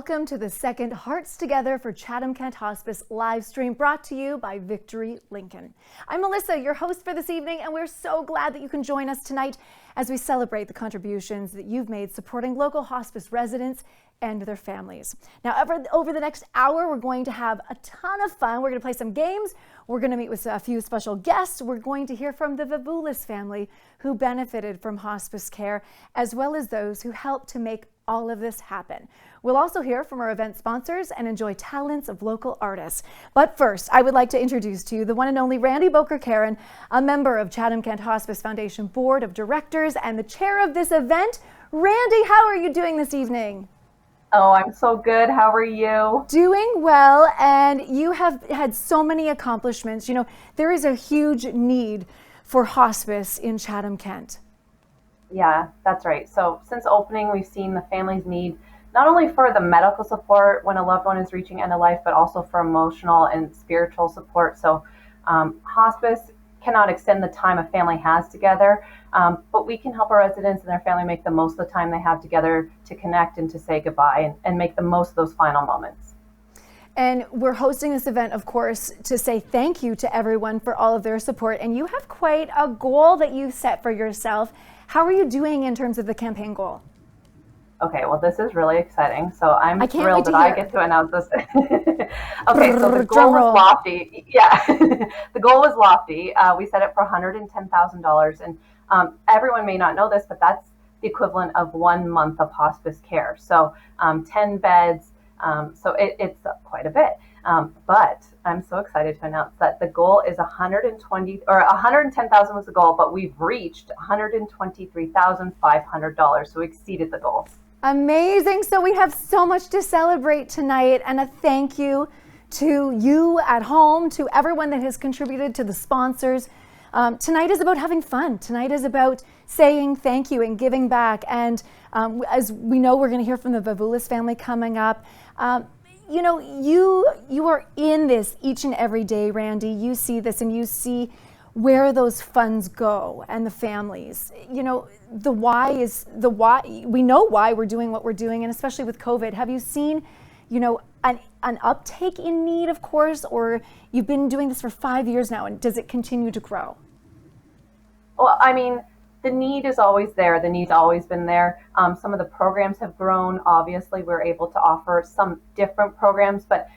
welcome to the second Hearts Together for Chatham-Kent Hospice live stream brought to you by Victory Lincoln. I'm Melissa, your host for this evening, and we're so glad that you can join us tonight as we celebrate the contributions that you've made supporting local hospice residents and their families. Now, over the next hour, we're going to have a ton of fun. We're going to play some games. We're going to meet with a few special guests. We're going to hear from the Vavulis family who benefited from hospice care, as well as those who helped to make all of this happen. We'll also hear from our event sponsors and enjoy talents of local artists. But first, I would like to introduce to you the one and only Randy Boker-Karen, a member of Chatham-Kent Hospice Foundation Board of Directors and the chair of this event. Randy, how are you doing this evening? Oh, I'm so good. How are you? Doing well, and you have had so many accomplishments. You know, there is a huge need for hospice in Chatham-Kent. Yeah, that's right. So since opening, we've seen the families need not only for the medical support when a loved one is reaching end of life, but also for emotional and spiritual support. So hospice cannot extend the time a family has together, but we can help our residents and their family make the most of the time they have together to connect and to say goodbye and make the most of those final moments. And we're hosting this event, of course, to say thank you to everyone for all of their support. And you have quite a goal that you set for yourself. How are you doing in terms of the campaign goal? Okay, well, this is really exciting. So I'm thrilled that I get to announce this. Okay, so the goal was lofty. Yeah, the goal was lofty. We set it for $110,000. And everyone may not know this, but that's the equivalent of 1 month of hospice care. So 10 beds. So it's quite a bit. But I'm so excited to announce that the goal is 110,000 was the goal, but we've reached $123,500. So we exceeded the goal. Amazing. So we have so much to celebrate tonight, and a thank you to you at home, to everyone that has contributed, to the sponsors. Tonight is about having fun. Tonight is about saying thank you and giving back. And as we know, we're going to hear from the Vavulis family coming up. You know, you are in this each and every day, Randy. You see this and you see where those funds go and the families. You know, the why is the why. We know why we're doing what we're doing, and especially with COVID. Have you seen, you know, an uptake in need, of course, or you've been doing this for 5 years now, and does it continue to grow? Well, I mean, the need is always there. The need's always been there. Some of the programs have grown. Obviously, we're able to offer some different programs, but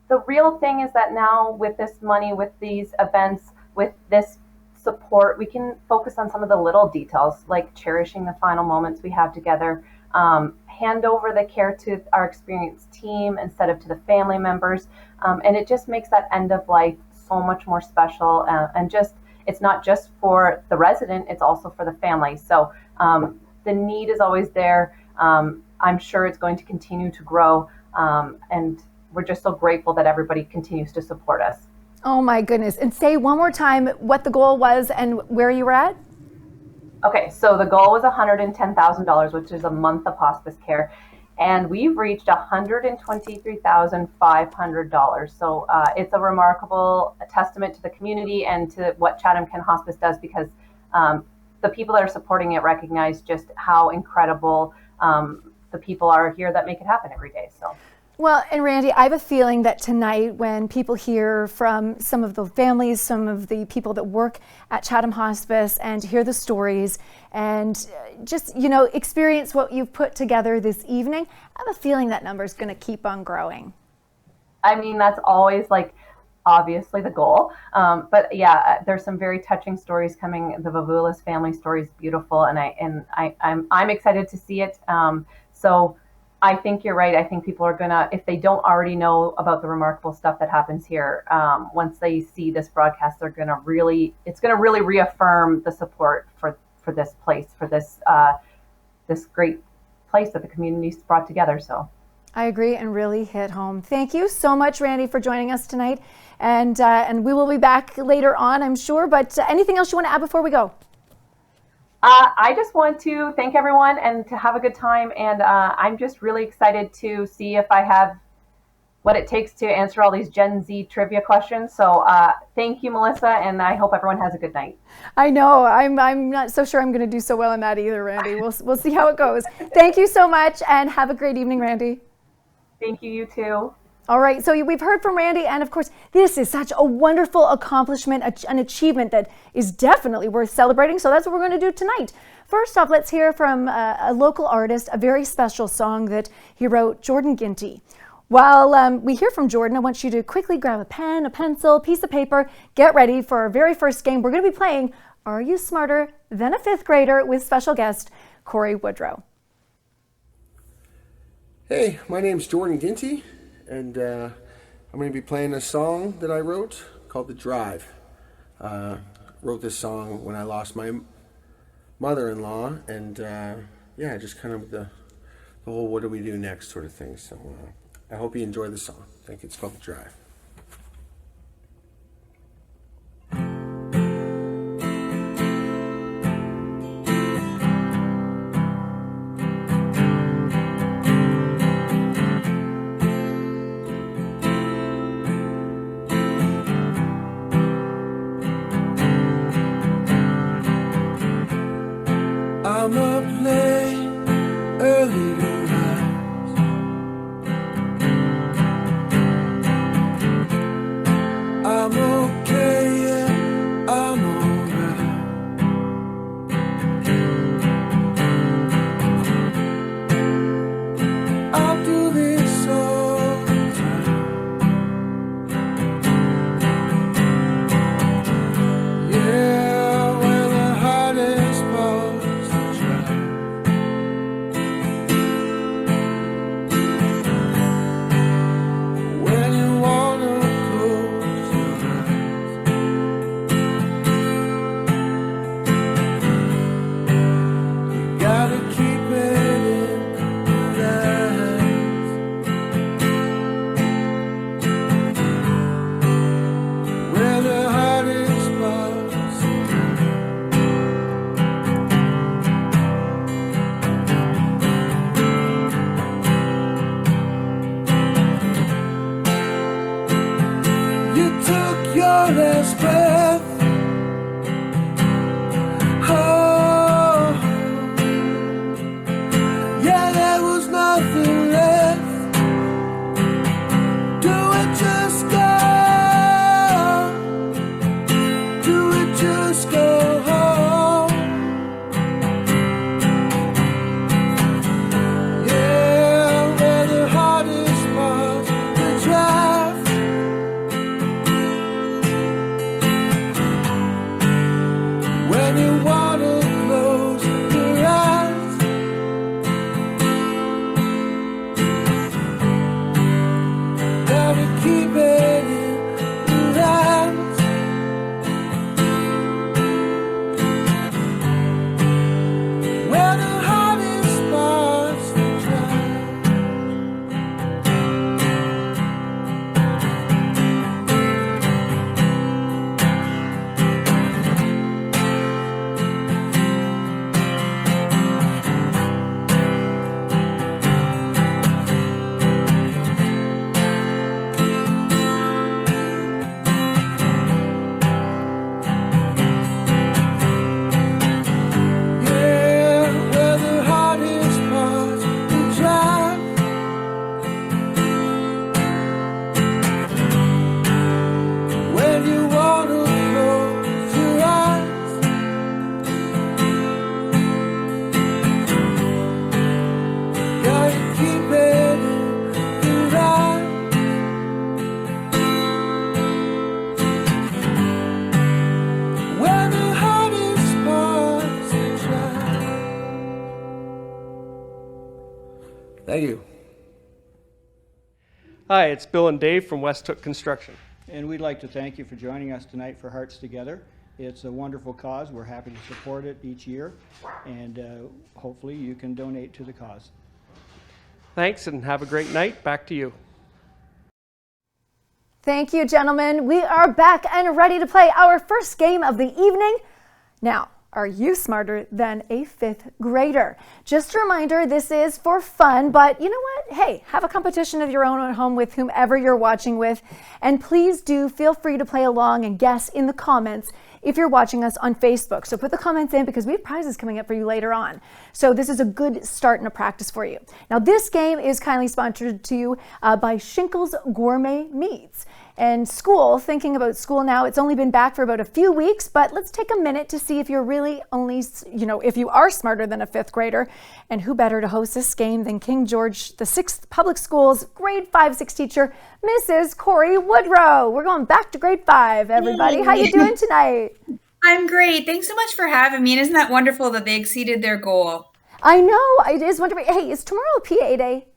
the real thing is that now with this money, with these events, with this support, we can focus on some of the little details, like cherishing the final moments we have together, hand over the care to our experienced team instead of to the family members. And it just makes that end of life so much more special, and just it's not just for the resident, it's also for the family. So the need is always there. I'm sure it's going to continue to grow. And we're just so grateful that everybody continues to support us. Oh my goodness. And say one more time what the goal was and where you were at. Okay, so the goal was $110,000, which is a month of hospice care. And we've reached $123,500. So it's a remarkable testament to the community and to what Chatham-Kent Hospice does, because the people that are supporting it recognize just how incredible the people are here that make it happen every day. So. Well, and Randy, I have a feeling that tonight when people hear from some of the families, some of the people that work at Chatham Hospice, and hear the stories and just, you know, experience what you've put together this evening, I have a feeling that number is going to keep on growing. I mean, that's always like obviously the goal. But yeah, there's some very touching stories coming. The Vavulis family story is beautiful, and I'm excited to see it. So I think you're right. I think people are gonna, if they don't already know about the remarkable stuff that happens here, once they see this broadcast, it's gonna really reaffirm the support for this place, for this great place that the community's brought together. So I agree, and really hit home. Thank you so much, Randy, for joining us tonight, and we will be back later on, I'm sure. But anything else you want to add before we go? I just want to thank everyone and to have a good time. And I'm just really excited to see if I have what it takes to answer all these Gen Z trivia questions. So thank you, Melissa, and I hope everyone has a good night. I know. I'm not so sure I'm going to do so well in that either, Randy. We'll see how it goes. Thank you so much, and have a great evening, Randy. Thank you, you too. All right, so we've heard from Randy, and of course, this is such a wonderful accomplishment, an achievement that is definitely worth celebrating, so that's what we're going to do tonight. First off, let's hear from a local artist, a very special song that he wrote, Jordan Ginty. While we hear from Jordan, I want you to quickly grab a pen, a pencil, piece of paper, get ready for our very first game. We're going to be playing Are You Smarter Than a Fifth Grader with special guest Corey Woodrow. Hey, my name's Jordan Ginty, and I'm going to be playing a song that I wrote called The Drive. Wrote this song when I lost my mother-in-law, and yeah, just kind of the whole what do we do next sort of thing. So I hope you enjoy the song. I think it's called The Drive. I'm a plane early to rise. I'm okay, yeah, I'm alright. I'll do this all the time. Yeah, when the hardest part's the drive. When you wanna close your eyes, you gotta keep it in the eyes. Where the hardest part's the drive. You took your last breath. Oh, yeah, there was nothing left. Do it, just go. Do it, just go home. Yeah, where the hardest part's the drive. When you wanna close your eyes, gotta keep it in the eyes. Where the hardest part's the drive. Yeah, where the hardest part's the drive. When you wanna close your eyes, gotta keep it in the eyes. When the hardest part's the drive. Thank you. Hi, it's Bill and Dave from West Hook Construction. And we'd like to thank you for joining us tonight for Hearts Together. It's a wonderful cause. We're happy to support it each year, and hopefully you can donate to the cause. Thanks and have a great night. Back to you. Thank you, gentlemen. We are back and ready to play our first game of the evening. Now, Are you smarter than a fifth grader? Just a reminder, this is for fun, but you know what? Hey, have a competition of your own at home with whomever you're watching with. And please do feel free to play along and guess in the comments if you're watching us on Facebook. So put the comments in because we have prizes coming up for you later on. So this is a good start and a practice for you. Now this game is kindly sponsored to you by Shinkle's Gourmet Meats. And school, thinking about school now, it's only been back for about a few weeks, but let's take a minute to see if you're really only, if you are smarter than a fifth grader. And who better to host this game than King George VI Public Schools grade 5-6 teacher, Mrs. Corey Woodrow. We're going back to grade 5, everybody. Hey. How you doing tonight? I'm great. Thanks so much for having me. And isn't that wonderful that they exceeded their goal? I know, it is wonderful. Hey, is tomorrow a PA day?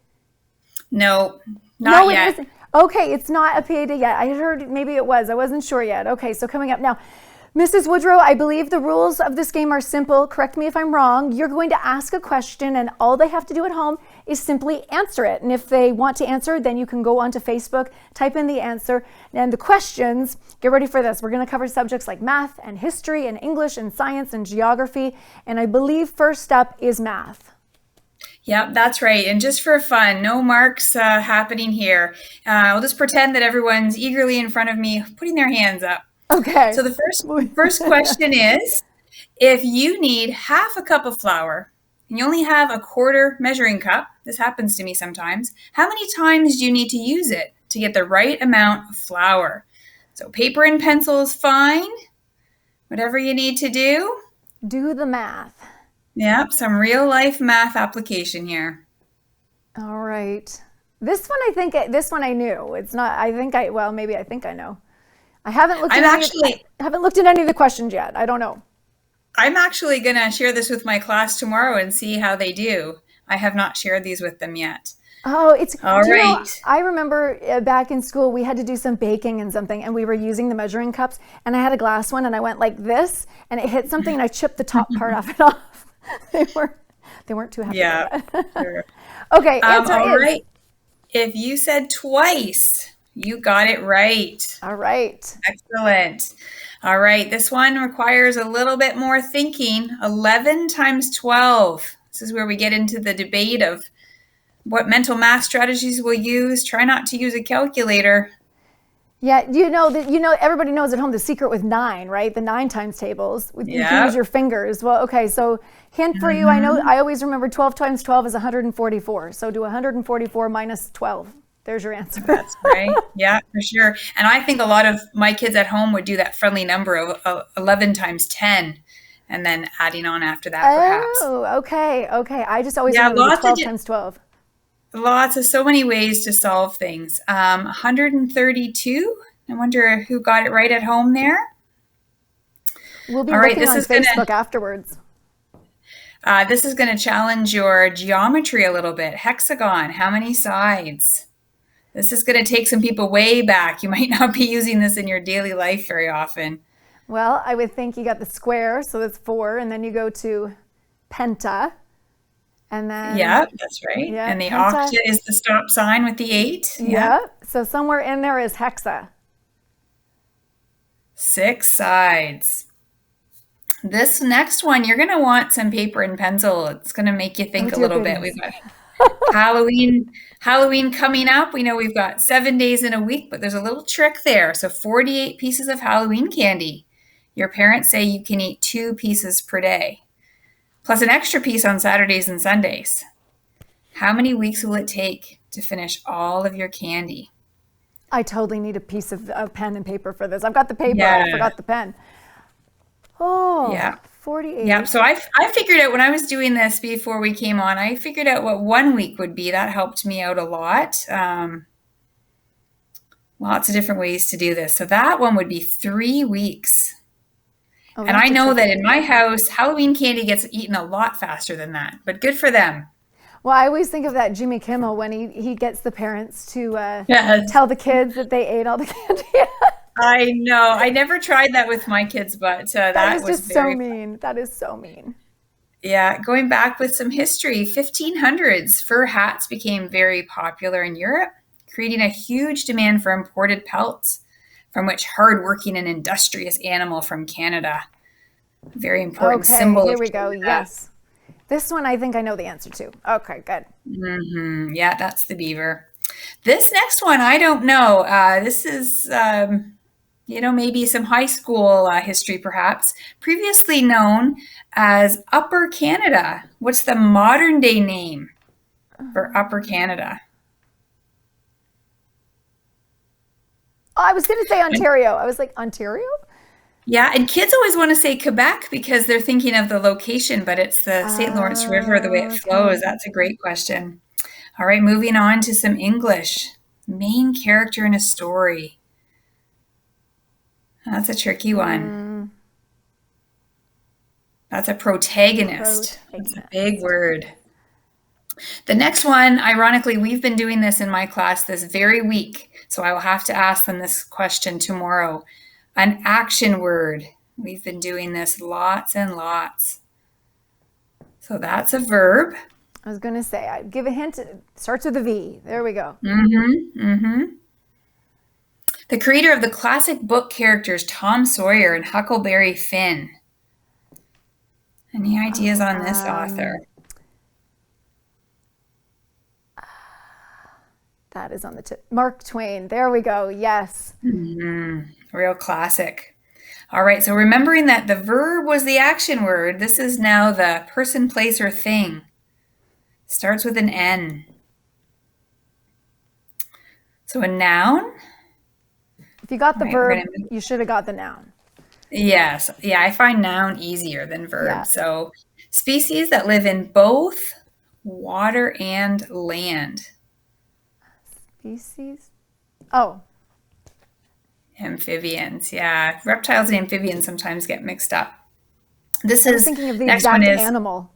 No, not yet. It isn't. Okay, it's not a PA day yet. I heard maybe it was. I wasn't sure yet. Okay, so coming up now. Mrs. Woodrow, I believe the rules of this game are simple. Correct me if I'm wrong. You're going to ask a question and all they have to do at home is simply answer it. And if they want to answer, then you can go onto Facebook, type in the answer. And the questions, get ready for this. We're going to cover subjects like math and history and English and science and geography. And I believe first up is math. Yep, that's right. And just for fun, no marks happening here. We'll just pretend that everyone's eagerly in front of me, putting their hands up. Okay. So the first question is, if you need half a cup of flour and you only have a quarter measuring cup, this happens to me sometimes, how many times do you need to use it to get the right amount of flour? So paper and pencil is fine. Whatever you need to do. Do the math. Yep, some real life math application here. All right. This one I knew. It's not, maybe I think I know. I haven't looked at any of the questions yet. I don't know. I'm actually going to share this with my class tomorrow and see how they do. I have not shared these with them yet. Oh, it's all right. I remember back in school, we had to do some baking and something, and we were using the measuring cups, and I had a glass one, and I went like this, and it hit something, and I chipped the top part of it off. They weren't too happy. Yeah. Sure. Okay. Answer all is. Right. If you said twice, you got it right. All right. Excellent. All right. This one requires a little bit more thinking. 11 times 12. This is where we get into the debate of what mental math strategies we'll use. Try not to use a calculator. Yeah, everybody knows at home the secret with 9, right? The 9 times tables. You can use your fingers. Well, okay, so hint for you, I always remember 12 times 12 is 144. So do 144 minus 12. There's your answer. That's right. Yeah, for sure. And I think a lot of my kids at home would do that friendly number of 11 times 10 and then adding on after that, perhaps. Oh, okay. I just always remember 12 times 12. So many ways to solve things. 132. I wonder who got it right at home there. We'll be looking on Facebook afterwards. This is going to challenge your geometry a little bit. Hexagon, how many sides? This is going to take some people way back. You might not be using this in your daily life very often. Well, I would think you got the square, so that's 4, and then you go to penta. And then, yeah, that's right. Yeah, and the octa is the stop sign with the 8. Yeah. So somewhere in there is hexa. 6 sides. This next one, you're going to want some paper and pencil. It's going to make you think a little bit. We've got Halloween coming up. We know we've got 7 days in a week, but there's a little trick there. So 48 pieces of Halloween candy. Your parents say you can eat 2 pieces per day. Plus an extra piece on Saturdays and Sundays. How many weeks will it take to finish all of your candy? I totally need a piece of pen and paper for this. I've got the paper, I forgot the pen. Oh, yeah. 48. Yeah, so I figured out when I was doing this before we came on, I figured out what 1 week would be. That helped me out a lot. Lots of different ways to do this. So that one would be 3 weeks. Oh, and I know that in my house, Halloween candy gets eaten a lot faster than that, but good for them. Well, I always think of that Jimmy Kimmel when he gets the parents to tell the kids that they ate all the candy. I know. I never tried that with my kids, but that was just so mean. That is so mean. Yeah, going back with some history, 1500s, fur hats became very popular in Europe, creating a huge demand for imported pelts, from which hardworking and industrious animal from Canada. Very important Okay, symbol. here of we go. Canada. Yes. This one I think I know the answer to. Okay, good. Yeah, that's the beaver. This next one, I don't know. This is, maybe some high school history, perhaps. Previously known as Upper Canada. What's the modern day name for Upper Canada? Oh, I was going to say Ontario. I was like, Ontario? Yeah, and kids always want to say Quebec because they're thinking of the location, but it's the St. Lawrence River, the way it flows. That's a great question. All right, moving on to some English. Main character in a story. That's a tricky one. That's a protagonist. That's a big word. The next one, ironically, we've been doing this in my class this very week, so I will have to ask them this question tomorrow. An action word. We've been doing this lots and lots. So that's a verb. I was going to say, I'd give a hint. It starts with a V. There we go. The creator of the classic book characters Tom Sawyer and Huckleberry Finn. Any ideas on this author? That is on the tip. Mark Twain. There we go. Yes. Real classic. All right, so remembering that the verb was the action word, this is now the person, place, or thing. Starts with an N. So a noun. If you got the verb, you should have got the noun. Yes. Yeah, I find noun easier than verb. Yeah. So species that live in both water and land. Species? Oh. Amphibians. Yeah. Reptiles and amphibians sometimes get mixed up. This I was is thinking of the next exact one is animal.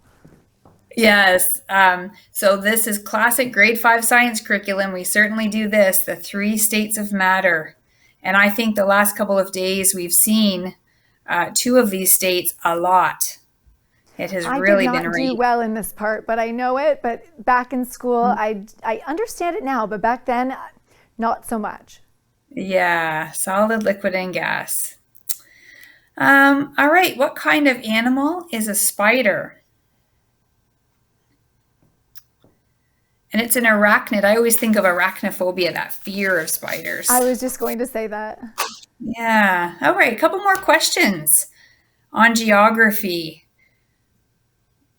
Yes. So this is classic grade 5 science curriculum. We certainly do this, the 3 states of matter. And I think the last couple of days we've seen 2 of these states a lot. It has really been I did not do well in this part, but I know it. But back in school, I understand it now, but back then, not so much. Yeah, solid, liquid, and gas. All right, what kind of animal is a spider? And it's an arachnid. I always think of arachnophobia, that fear of spiders. I was just going to say that. Yeah. All right, a couple more questions on geography.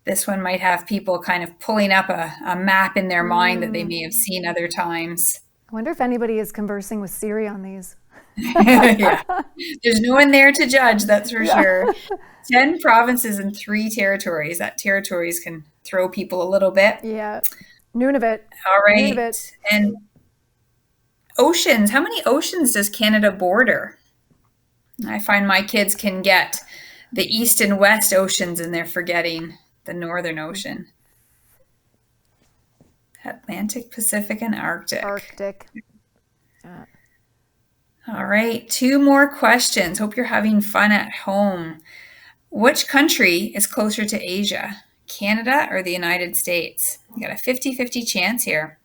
This one might have people kind of pulling up a map in their mind that they may have seen other times. I wonder if anybody is conversing with Siri on these. Yeah. There's no one there to judge, that's for sure. 10 provinces and 3 territories. That territories can throw people a little bit. Yeah. Nunavut. All right. Nunavut. And oceans. How many oceans does Canada border? I find my kids can get the east and west oceans and they're forgetting the Northern Ocean. Atlantic, Pacific, and Arctic. Arctic. All right, 2 more questions. Hope you're having fun at home. Which country is closer to Asia, Canada or the United States? You got a 50-50 chance here.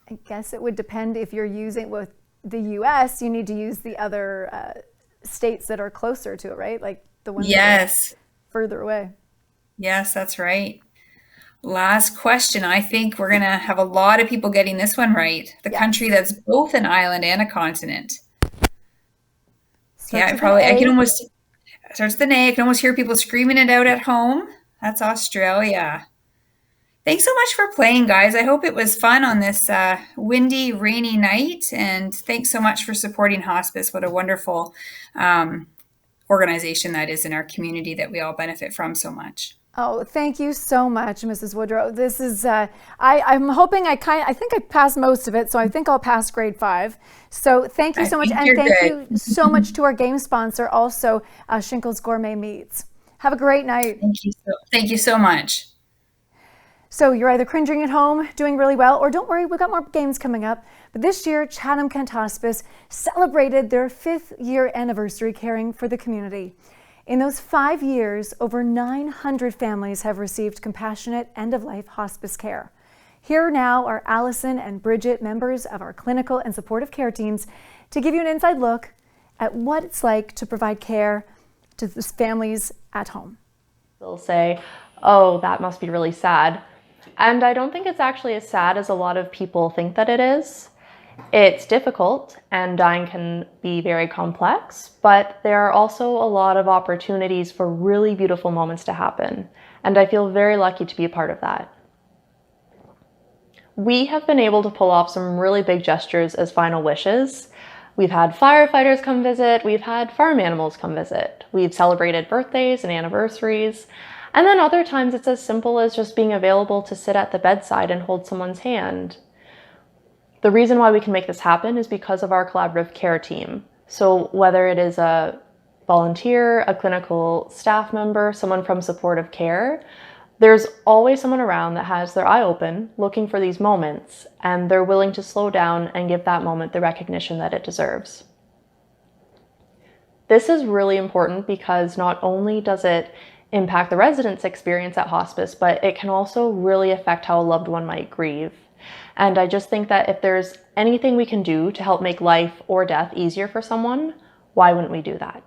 I guess it would depend if you're using with the U.S. You need to use the other states that are closer to it, right? Like the ones that are further away. Yes, that's right. Last question. I think we're going to have a lot of people getting this one right. The country that's both an island and a continent. Starts I can almost, starts with an A. I can almost hear people screaming it out at home. That's Australia. Thanks so much for playing, guys. I hope it was fun on this windy, rainy night. And thanks so much for supporting hospice. What a wonderful organization that is in our community that we all benefit from so much. Oh, thank you so much, Mrs. Woodrow. This is, I'm hoping I think I passed most of it, so I think I'll pass grade 5. So thank you so much. And thank you so much to our game sponsor, also Shinkle's Gourmet Meats. Have a great night. Thank you so much. So you're either cringing at home, doing really well, or don't worry, we've got more games coming up. But this year, Chatham-Kent Hospice celebrated their 5th year anniversary caring for the community. In those 5 years, over 900 families have received compassionate end-of-life hospice care. Here now are Allison and Bridget, members of our clinical and supportive care teams, to give you an inside look at what it's like to provide care to the families at home. They'll say, oh, that must be really sad. And I don't think it's actually as sad as a lot of people think that it is. It's difficult, and dying can be very complex, but there are also a lot of opportunities for really beautiful moments to happen, and I feel very lucky to be a part of that. We have been able to pull off some really big gestures as final wishes. We've had firefighters come visit, we've had farm animals come visit, we've celebrated birthdays and anniversaries, and then other times it's as simple as just being available to sit at the bedside and hold someone's hand. The reason why we can make this happen is because of our collaborative care team. So whether it is a volunteer, a clinical staff member, someone from supportive care, there's always someone around that has their eye open, looking for these moments, and they're willing to slow down and give that moment the recognition that it deserves. This is really important because not only does it impact the residents' experience at hospice, but it can also really affect how a loved one might grieve. And I just think that if there's anything we can do to help make life or death easier for someone, why wouldn't we do that?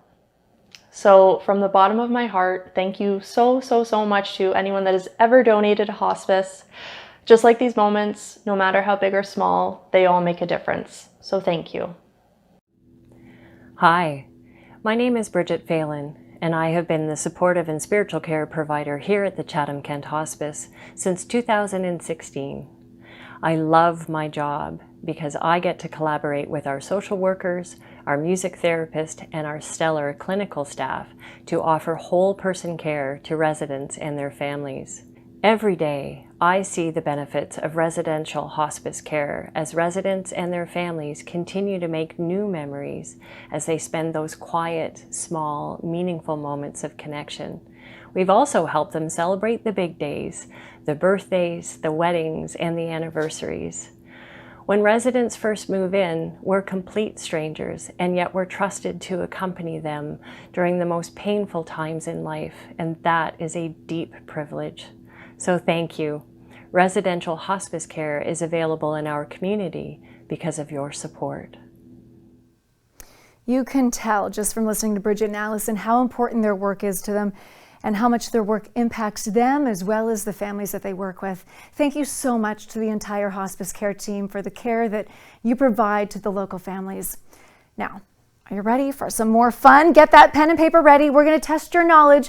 So from the bottom of my heart, thank you so much to anyone that has ever donated to hospice. Just like these moments, no matter how big or small, they all make a difference. So thank you. Hi, my name is Bridget Phelan, and I have been the supportive and spiritual care provider here at the Chatham-Kent Hospice since 2016. I love my job because I get to collaborate with our social workers, our music therapist, and our stellar clinical staff to offer whole person care to residents and their families. Every day, I see the benefits of residential hospice care as residents and their families continue to make new memories as they spend those quiet, small, meaningful moments of connection. We've also helped them celebrate the big days, the birthdays, the weddings, and the anniversaries. When residents first move in, we're complete strangers, and yet we're trusted to accompany them during the most painful times in life, and that is a deep privilege. So thank you. Residential hospice care is available in our community because of your support. You can tell just from listening to Bridget and Allison how important their work is to them and how much their work impacts them as well as the families that they work with. Thank you so much to the entire hospice care team for the care that you provide to the local families. Now, are you ready for some more fun? Get that pen and paper ready. We're going to test your knowledge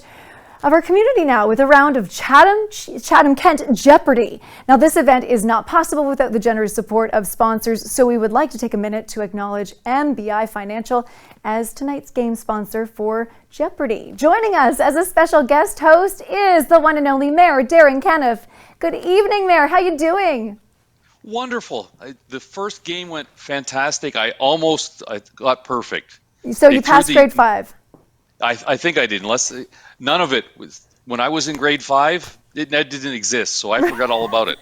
of our community now with a round of Chatham-Kent Jeopardy! Now, this event is not possible without the generous support of sponsors, so we would like to take a minute to acknowledge MBI Financial as tonight's game sponsor for Jeopardy! Joining us as a special guest host is the one and only Mayor Darren Caniff. Good evening, Mayor. How you doing? Wonderful. The first game went fantastic. I got perfect. So you passed grade 5? I think I did, unless none of it was. When I was in grade 5, that didn't exist, so I forgot all about it.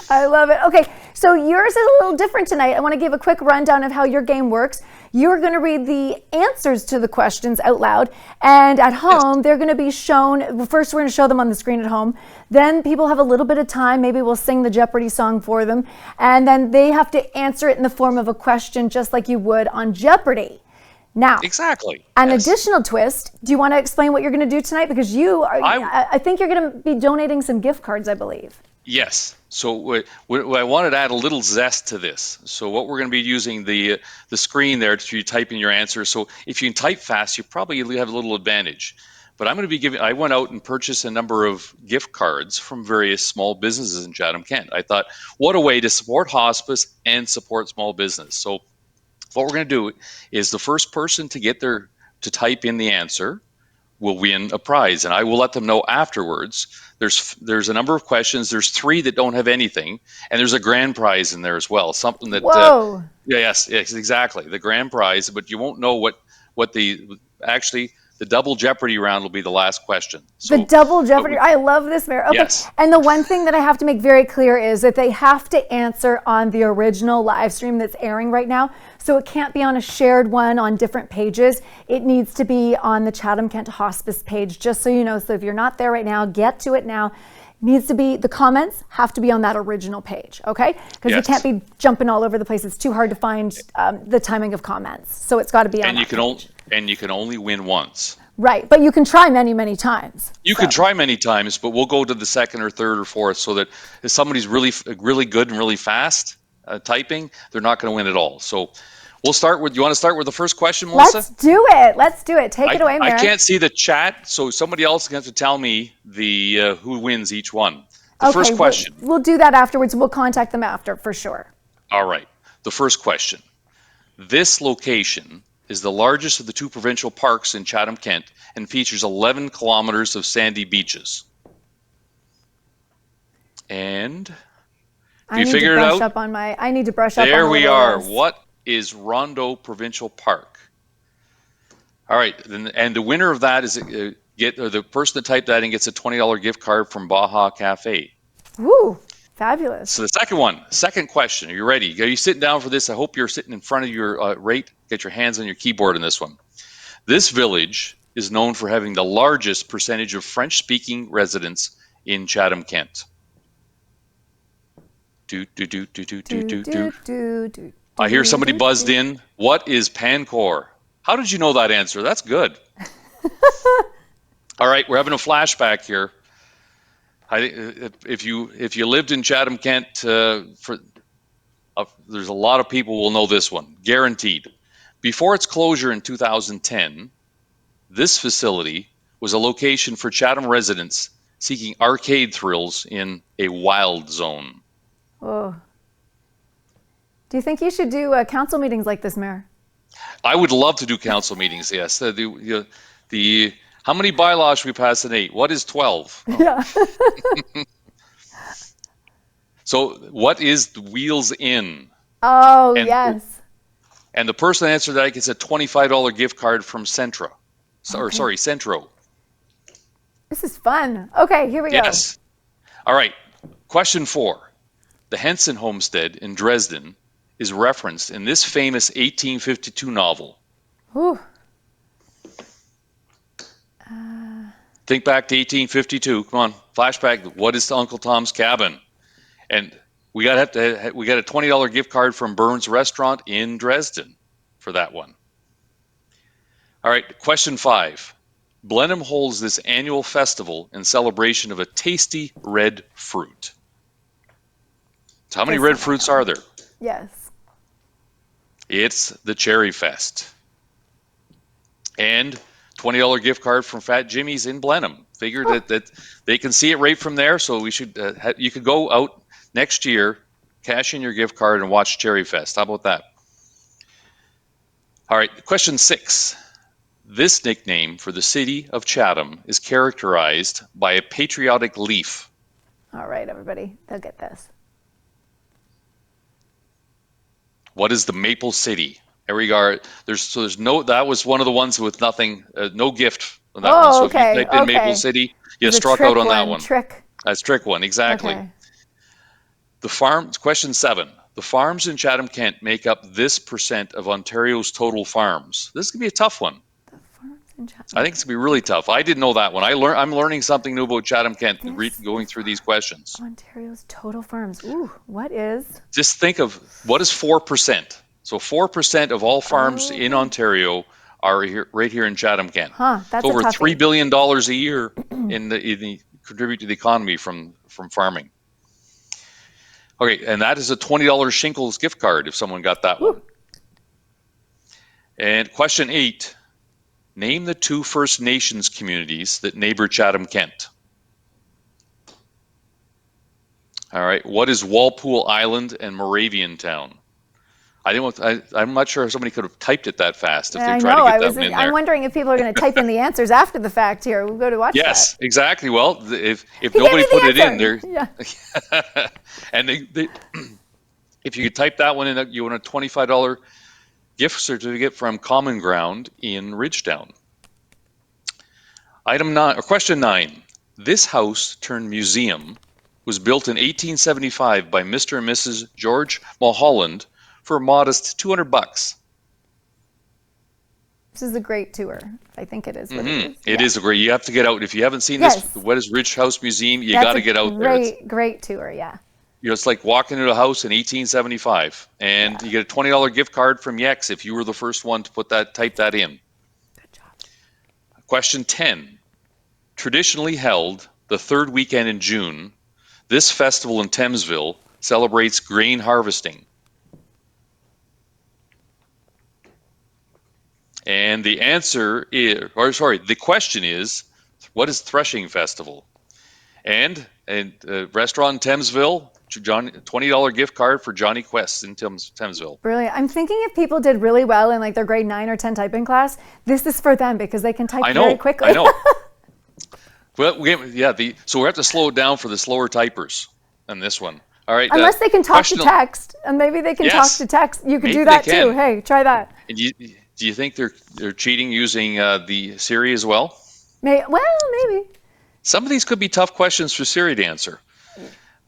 I love it. Okay, so yours is a little different tonight. I want to give a quick rundown of how your game works. You're going to read the answers to the questions out loud, and at home, they're going to be shown. First, we're going to show them on the screen at home. Then people have a little bit of time. Maybe we'll sing the Jeopardy song for them, and then they have to answer it in the form of a question, just like you would on Jeopardy! Now, exactly. An additional twist. Do you want to explain what you're going to do tonight? Because you are, I think you're going to be donating some gift cards, I believe. Yes. So I wanted to add a little zest to this. So what we're going to be using the screen there to type in your answer. So if you can type fast, you probably have a little advantage. But I'm going to be I went out and purchased a number of gift cards from various small businesses in Chatham-Kent. I thought, what a way to support hospice and support small business. So what we're going to do is the first person to type in the answer will win a prize, and I will let them know afterwards. There's a number of questions. There's 3 that don't have anything, and there's a grand prize in there as well. Something that whoa. Yes, exactly, the grand prize. But you won't know what the double Jeopardy round will be the last question. So, the double Jeopardy. I love this, Mayor. Okay. Yes. And the one thing that I have to make very clear is that they have to answer on the original live stream that's airing right now. So it can't be on a shared one on different pages. It needs to be on the Chatham-Kent Hospice page, just so you know. So if you're not there right now, get to it now. needs to be, the comments have to be on that original page, okay? Because you can't be jumping all over the place. It's too hard to find the timing of comments. So it's got to be on that page. And you can only win once. Right, but you can try many, many times. You can try many times, but we'll go to the second or third or fourth, so that if somebody's really good and really fast typing, they're not going to win at all. So we'll start with, you want to start with the first question, Melissa? Let's do it. Let's do it. Take it away, Mary. I can't see the chat, so somebody else is going to have to tell me the who wins each one. The first question. We'll do that afterwards. We'll contact them after for sure. All right. The first question. This location is the largest of the two provincial parks in Chatham-Kent and features 11 kilometers of sandy beaches. And you figured it out? I need to brush up on There we are. list. What is Rondeau Provincial Park? All right. And the winner of that is the person that typed that in gets a $20 gift card from Baja Cafe. Woo, fabulous. So the second question. Are you ready? Are you sitting down for this? I hope you're sitting in front of your get your hands on your keyboard in this one. This village is known for having the largest percentage of French-speaking residents in Chatham-Kent. I hear somebody buzzed in. What is Pancor? How did you know that answer? That's good. All right, we're having a flashback here. If you lived in Chatham-Kent, there's a lot of people will know this one, guaranteed. Before its closure in 2010, this facility was a location for Chatham residents seeking arcade thrills in a wild zone. Oh. Do you think you should do council meetings like this, Mayor? I would love to do council meetings, yes. How many bylaws should we pass tonight? What is 12? Yeah. So what is the Wheels Inn? Oh, yes. And the person that answered that gets a $25 gift card from Centro. This is fun. Okay, here we go. Yes. All right. Question 4. The Henson homestead in Dresden is referenced in this famous 1852 novel. Ooh. Think back to 1852. Come on, flashback. What is Uncle Tom's Cabin? And we got a $20 gift card from Burns Restaurant in Dresden for that one. All right, question 5. Blenheim holds this annual festival in celebration of a tasty red fruit. So how many red fruits are there? Yes. It's the Cherry Fest. And $20 gift card from Fat Jimmy's in Blenheim. Figured that they can see it right from there, so we should. You could go out next year, cash in your gift card, and watch Cherry Fest. How about that? All right, question 6. This nickname for the city of Chatham is characterized by a patriotic leaf. All right, everybody, they'll get this. What is the Maple City? There's no. That was one of the ones with nothing, no gift on that one. So okay. If you typed in Maple City, you struck out on that one. That's trick one, exactly. Okay. Question 7. The farms in Chatham-Kent make up this percent of Ontario's total farms. This could be a tough one. The farms in Chatham-Kent. I think it's gonna be really tough. I didn't know that one. I'm learning something new about Chatham-Kent going through these questions. Ontario's total farms. Ooh, what is? Just think of what is 4%. So 4% of all farms in Ontario are right here in Chatham-Kent. That's over $3 billion a year contribute to the economy from farming. Okay, and that is a $20 Shinkles gift card if someone got that one. And question 8, name the 2 First Nations communities that neighbor Chatham-Kent. All right, what is Walpole Island and Moravian Town? I'm not sure if somebody could have typed it that fast if they tried to get that one in there. I'm wondering if people are going to type in the ansers after the fact here. We'll go to watch that. Yes, exactly. Well, if nobody put it in there. Yeah. And if you could type that one in, you want a $25 gift certificate from Common Ground in Ridgetown. Question 9. This house turned museum was built in 1875 by Mr. and Mrs. George Mulholland for a modest $200. This is a great tour. I think it is what it is. It is a great. You have to get out. If you haven't seen Yes. this, what is Ridge House Museum? You That's got to a get out there. It's, great tour, yeah. it's like walking into a house in 1875, and you get a $20 gift card from Yex if you were the first one to type that in. Good job. Question 10. Traditionally held the third weekend in June, this festival in Thamesville celebrates grain harvesting. And the answer is, the question is, what is Threshing Festival? And restaurant in Thamesville, $20 gift card for Johnny Quest in Thamesville. Brilliant. I'm thinking if people did really well in like their grade 9 or 10 typing class, this is for them because they can type very quickly. I know. Well, so we have to slow it down for the slower typers on this one. All right. Unless they can talk to text, and maybe they can talk to text. You could do that too. Hey, try that. And do you think they're cheating using the Siri as well? Well, maybe. Some of these could be tough questions for Siri to answer.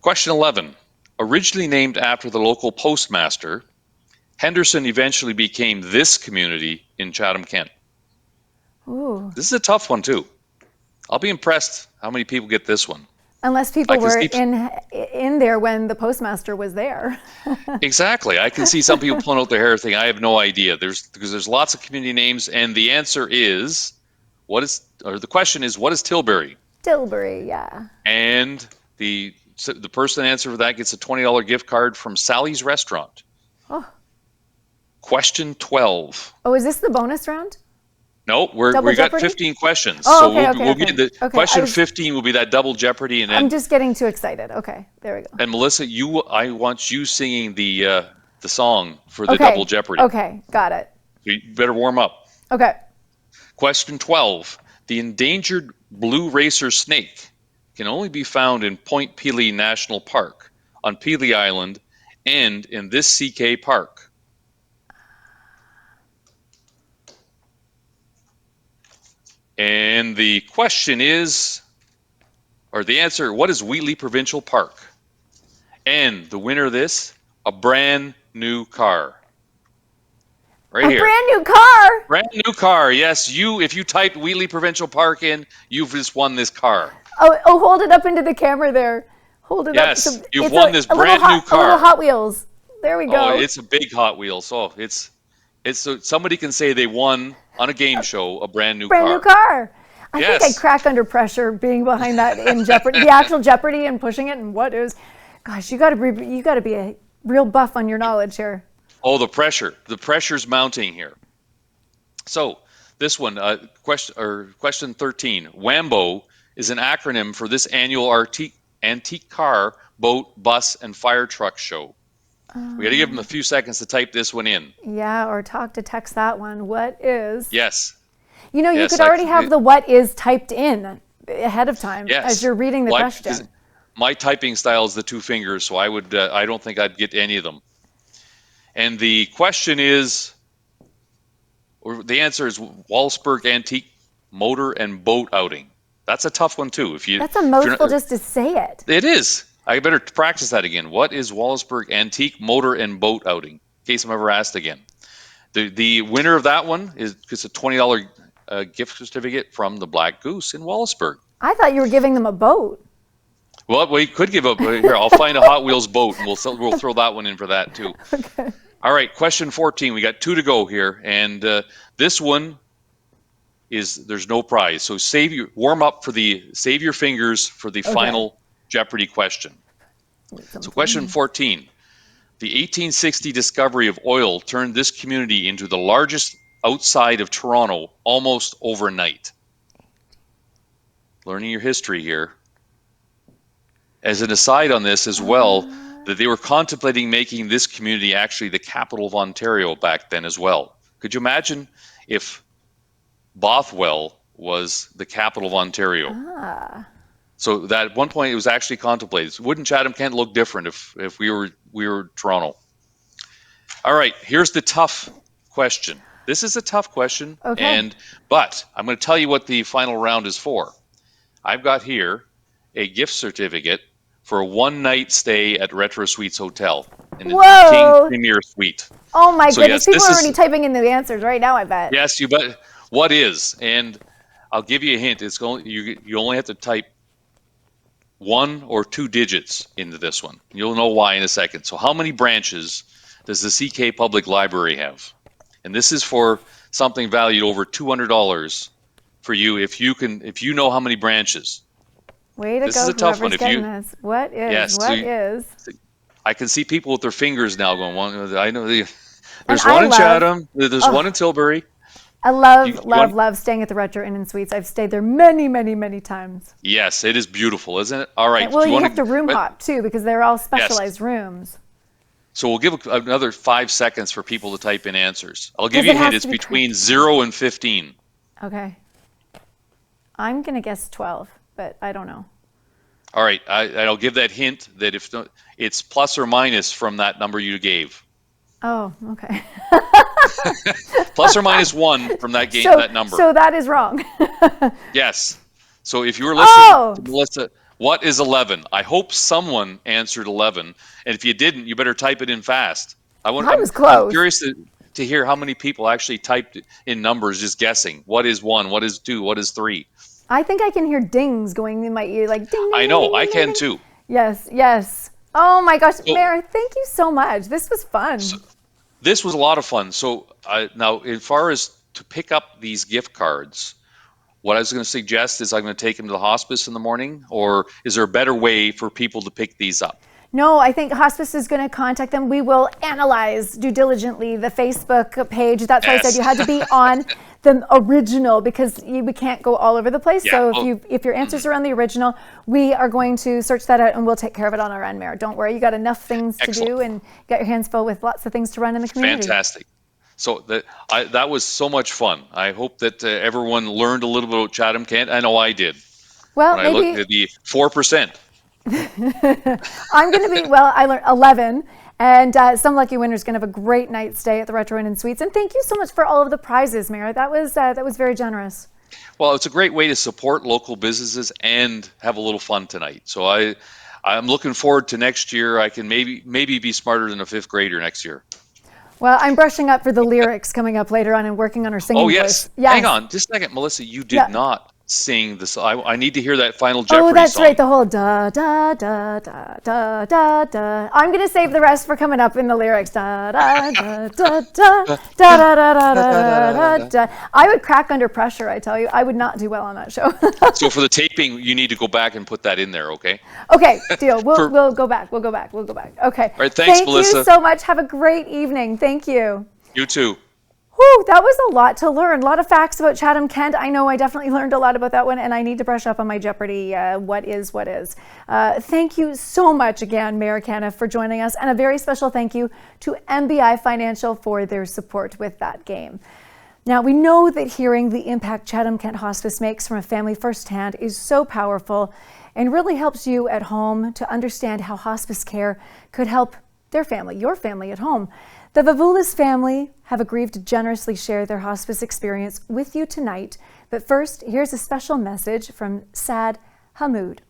Question 11. Originally named after the local postmaster, Henderson eventually became this community in Chatham-Kent. Ooh. This is a tough one too. I'll be impressed how many people get this one. Unless people were in there when the postmaster was there. Exactly. I can see some people pulling out their hair thinking, I have no idea. Because there's lots of community names, and the answer is, the question is, what is Tilbury? Tilbury, yeah. And the person answer for that gets a $20 gift card from Sally's Restaurant. Oh. Question 12. Oh, is this the bonus round? No, we got 15 questions. Oh, so okay, we'll be in the question 15 will be that double jeopardy, and then I'm just getting too excited. Okay, there we go. And Melissa, I want you singing the song for the double jeopardy. Okay, got it. So you better warm up. Okay. Question 12. The endangered blue racer snake can only be found in Point Pelee National Park on Pelee Island and in this CK park. And the question is, or the answer, what is Wheatley Provincial Park? And the winner of this, a brand new car. Right here. A brand new car? Brand new car, yes. If you typed Wheatley Provincial Park in, you've just won this car. Oh, hold it up into the camera there. Hold it up. Yes, you've won this brand new car. A little Hot Wheels. There we go. Oh, it's a big Hot Wheels. So it's so somebody can say they won on a game show a brand new car. Brand new car. I think I crack under pressure being behind that in Jeopardy, the actual Jeopardy, and pushing it. And what is, gosh, you got to be a real buff on your knowledge here. Oh, the pressure's mounting here. So this one, question 13. WAMBO is an acronym for this annual antique car, boat, bus, and fire truck show. We got to give them a few seconds to type this one in. Yeah, or talk to text that one. What is? Yes. You could already have the what is typed in ahead of time as you're reading the question. My typing style is the two fingers, so I don't think I'd get any of them. And the question is, or the answer is Wallaceburg Antique Motor and Boat Outing. That's a tough one too. That's a mouthful just to say it. It is. I better practice that again. What is Wallaceburg Antique Motor and Boat Outing? In case I'm ever asked again. The winner of that one gets a $20 gift certificate from the Black Goose in Wallaceburg. I thought you were giving them a boat. Well, we could give up. Here, I'll find a Hot Wheels boat, and we'll throw that one in for that too. Okay. All right, question 14. We got 2 to go here, and this one there's no prize. So save your fingers for the final Jeopardy question. So question 14. The 1860 discovery of oil turned this community into the largest outside of Toronto almost overnight. Learning your history here. As an aside on this as well, that they were contemplating making this community actually the capital of Ontario back then as well. Could you imagine if Bothwell was the capital of Ontario? So that at one point it was actually contemplated. Wouldn't Chatham-Kent look different if we were Toronto? All right, here's the tough question. This is a tough question, but I'm going to tell you what the final round is for. I've got here a gift certificate for a one-night stay at Retro Suites Hotel. and the King Whoa! Premier Suite. Oh my So goodness, yes, people this are is already typing in the answers right now, I bet. yes, you bet. What is? And I'll give you a hint. It's going. You only have to type 1 or 2 digits into this one. You'll know why in a second. So how many branches does the CK Public Library have? And this is for something valued over $200 for you if you know how many branches. Way to This is go, a tough one. whoever's If getting you this. What is? yes, What is? I can see people with their fingers now going. One, I know And there's I one in love, Chatham. There's one in oh, Tilbury. I You, love, you love, want, love staying at the Retro Inn and Suites. I've stayed there many, many, many times. yes, it is beautiful, isn't it? All right. And, well, Do you you want have to room but- hop too because they're all Yes. specialized rooms. So we'll give another 5 seconds for people to type in answers. I'll give Because you a it hint. has It's to be between correct. 0 and 15. Okay. I'm going to guess 12, but I don't know. All right. I'll give that hint that if it's plus or minus from that number you gave. Oh, okay. Plus or minus 1 from that game, So, that number. so that is wrong. Yes. So if you were listening Oh! to Melissa, what is 11? I hope someone answered 11. And if you didn't, you better type it in fast. I was I'm close. curious to hear how many people actually typed in numbers just guessing. What is 1? What is 2? What is 3? I think I can hear dings going in my ear, like ding, ding, I ding, know. ding, I ding, can ding. too. Yes, yes. Oh my gosh, So- Mary, thank you so much. This was fun. This was a lot of fun. So now, as far as to pick up these gift cards, what I was going to suggest is I'm going to take them to the hospice in the morning, or is there a better way for people to pick these up? No, I think hospice is going to contact them. We will analyze due diligently the Facebook page. That's why I said Yes. you had to be on the original because we can't go all over the place. Yeah, So well- if your answers are on the original, we are going to search that out and we'll take care of it on our end, Mayor. Don't worry, you got enough things to Excellent. do and got your hands full with lots of things to run in the community. Fantastic. So that was so much fun. I hope that everyone learned a little bit about Chatham-Kent. I know I did. Well, When I looked maybe at the 4%. I'm going to be, well, I learned 11. And some lucky winner's going to have a great night stay at the Retro Inn and Suites. And thank you so much for all of the prizes, Mayor. That was very generous. Well, it's a great way to support local businesses and have a little fun tonight. So I'm looking forward to next year. I can maybe be smarter than a 5th grader next year. Well, I'm brushing up for the lyrics coming up later on and working on her singing Oh, yes. voice. Yes. Hang on just a second, Melissa. You did Yeah. not sing this. I need to hear that final Jeopardy Oh, that's song. right. The whole da da da da da da da. I'm gonna save the rest for coming up in the lyrics. Da da da da da da da da da da da da. I would crack under pressure. I tell you, I would not do well on that show. So for the taping, you need to go back and put that in there, okay? Okay, deal. We'll For- go back. We'll go back. We'll go back. Okay. All right, thanks, Thank Melissa. you so much. Have a great evening. Thank you. You too. Whew, that was a lot to learn. A lot of facts about Chatham-Kent. I know I definitely learned a lot about that one, and I need to brush up on my Jeopardy. What is. Thank you so much again, Mayor Caniff, for joining us, and a very special thank you to MBI Financial for their support with that game. Now, we know that hearing the impact Chatham-Kent Hospice makes from a family firsthand is so powerful and really helps you at home to understand how hospice care could help their family, your family at home. The Vavulis family have agreed to generously share their hospice experience with you tonight. But first, here's a special message from Saad Hamoud,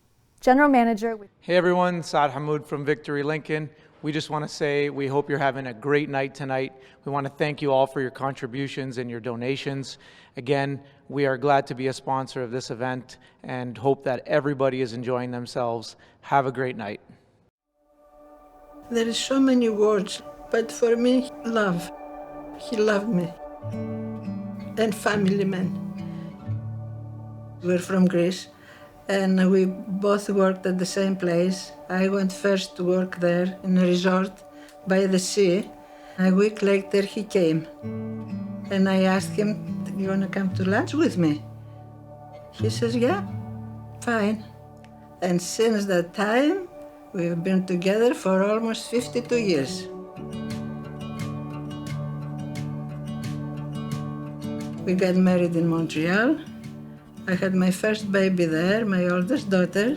General Manager. Hey everyone, Saad Hamoud from Victory Lincoln. We just want to say we hope you're having a great night tonight. We want to thank you all for your contributions and your donations. Again, we are glad to be a sponsor of this event and hope that everybody is enjoying themselves. Have a great night. There is so many words, but for me, love. He loved me. And family man. We're from Greece, and we both worked at the same place. I went first to work there in a resort by the sea. A week later, he came. And I asked him, "You want to come to lunch with me?" He says, "Yeah, fine." And since that time, we've been together for almost 52 years. We got married in Montreal. I had my first baby there, my oldest daughter.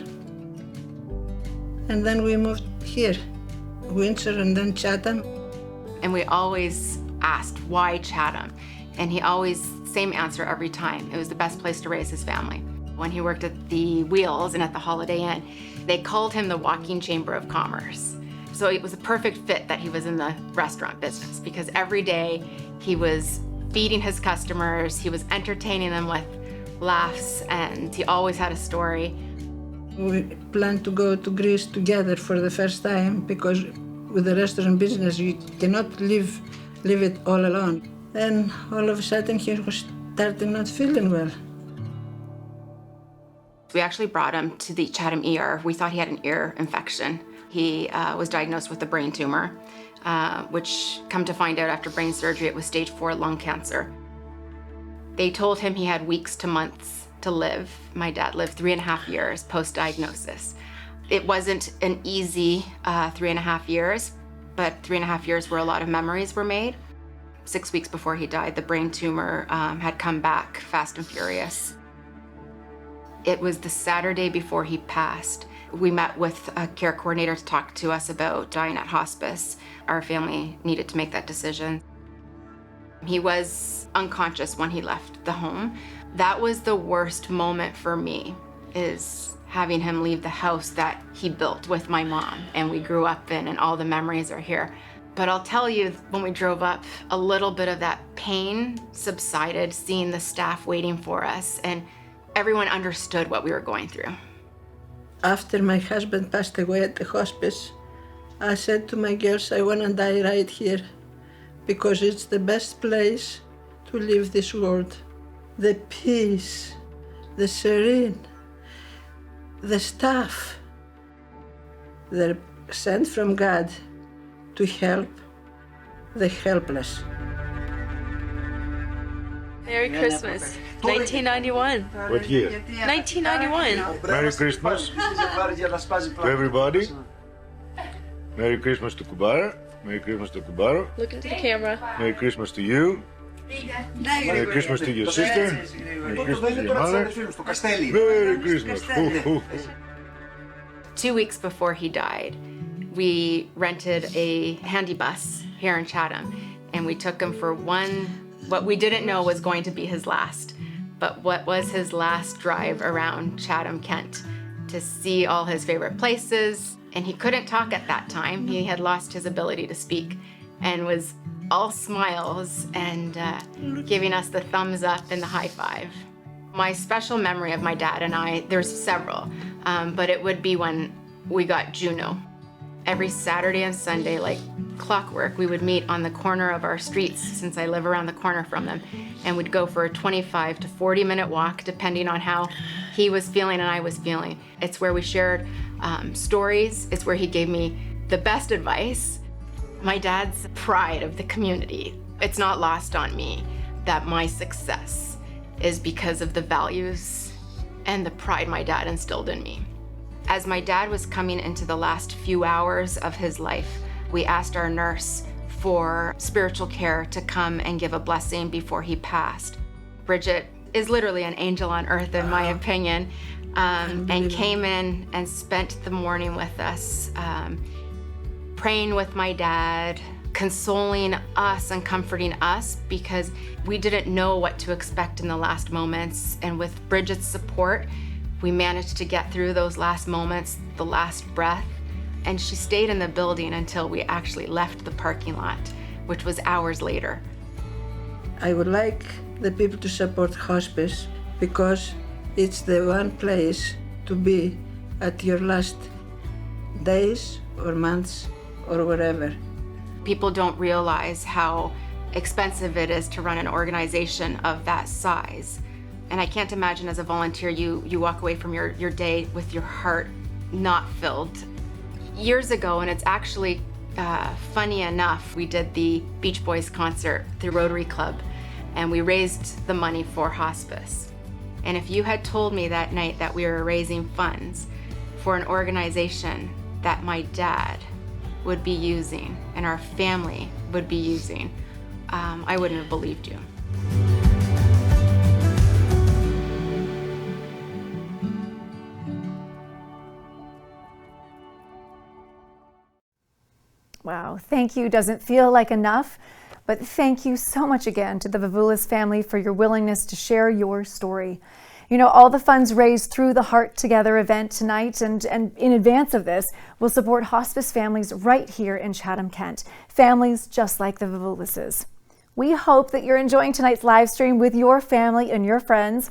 And then we moved here, Windsor and then Chatham. And we always asked, why Chatham? And he always, same answer every time. It was the best place to raise his family. When he worked at the Wheels and at the Holiday Inn, they called him the walking chamber of commerce. So it was a perfect fit that he was in the restaurant business, because every day he was feeding his customers, he was entertaining them with laughs, and he always had a story. We planned to go to Greece together for the first time, because with the restaurant business you cannot leave it all alone. And all of a sudden he was starting not feeling well. We actually brought him to the Chatham ER. We thought he had an ear infection. He was diagnosed with a brain tumor, which, come to find out after brain surgery, it was stage 4 lung cancer. They told him he had weeks to months to live. My dad lived 3.5 years post-diagnosis. It wasn't an easy 3.5 years, but 3.5 years where a lot of memories were made. 6 weeks before he died, the brain tumor had come back fast and furious. It was the Saturday before he passed. We met with a care coordinator to talk to us about dying at hospice. Our family needed to make that decision. He was unconscious when he left the home. That was the worst moment for me, is having him leave the house that he built with my mom and we grew up in, and all the memories are here. But I'll tell you, when we drove up, a little bit of that pain subsided, seeing the staff waiting for us, and everyone understood what we were going through. After my husband passed away at the hospice, I said to my girls, I want to die right here, because it's the best place to leave this world. The peace, the serene, the staff. They're sent from God to help the helpless. Merry Christmas. 1991. What year? 1991. Merry Christmas to everybody. Merry Christmas to Kubara. Merry Christmas to Kubaro. Look into the camera. Merry Christmas to you. Merry Christmas to your sister. Merry Christmas to your mother. Merry Christmas. Ho, ho, ho. 2 weeks before he died, we rented a handy bus here in Chatham, and we took him for what we didn't know was going to be his last, but what was his last drive around Chatham-Kent to see all his favorite places. And he couldn't talk at that time. He had lost his ability to speak and was all smiles and giving us the thumbs up and the high five. My special memory of my dad and I, there's several, but it would be when we got Juno. Every Saturday and Sunday, like clockwork, we would meet on the corner of our streets, since I live around the corner from them, and we'd go for a 25 to 40-minute walk, depending on how he was feeling and I was feeling. It's where we shared stories. It's where he gave me the best advice. My dad's pride of the community. It's not lost on me that my success is because of the values and the pride my dad instilled in me. As my dad was coming into the last few hours of his life, we asked our nurse for spiritual care to come and give a blessing before he passed. Bridget is literally an angel on earth, in my opinion, and came in and spent the morning with us, praying with my dad, consoling us and comforting us, because we didn't know what to expect in the last moments. And with Bridget's support, we managed to get through those last moments, the last breath, and she stayed in the building until we actually left the parking lot, which was hours later. I would like the people to support hospice, because it's the one place to be at your last days or months or whatever. People don't realize how expensive it is to run an organization of that size. And I can't imagine, as a volunteer, you walk away from your day with your heart not filled. Years ago, and it's actually funny enough, we did the Beach Boys concert through Rotary Club, and we raised the money for hospice. And if you had told me that night that we were raising funds for an organization that my dad would be using and our family would be using, I wouldn't have believed you. Wow, thank you doesn't feel like enough, but thank you so much again to the Vavulis family for your willingness to share your story. You know, all the funds raised through the Heart Together event tonight and in advance of this will support hospice families right here in Chatham-Kent, families just like the Vivulises. We hope that you're enjoying tonight's live stream with your family and your friends,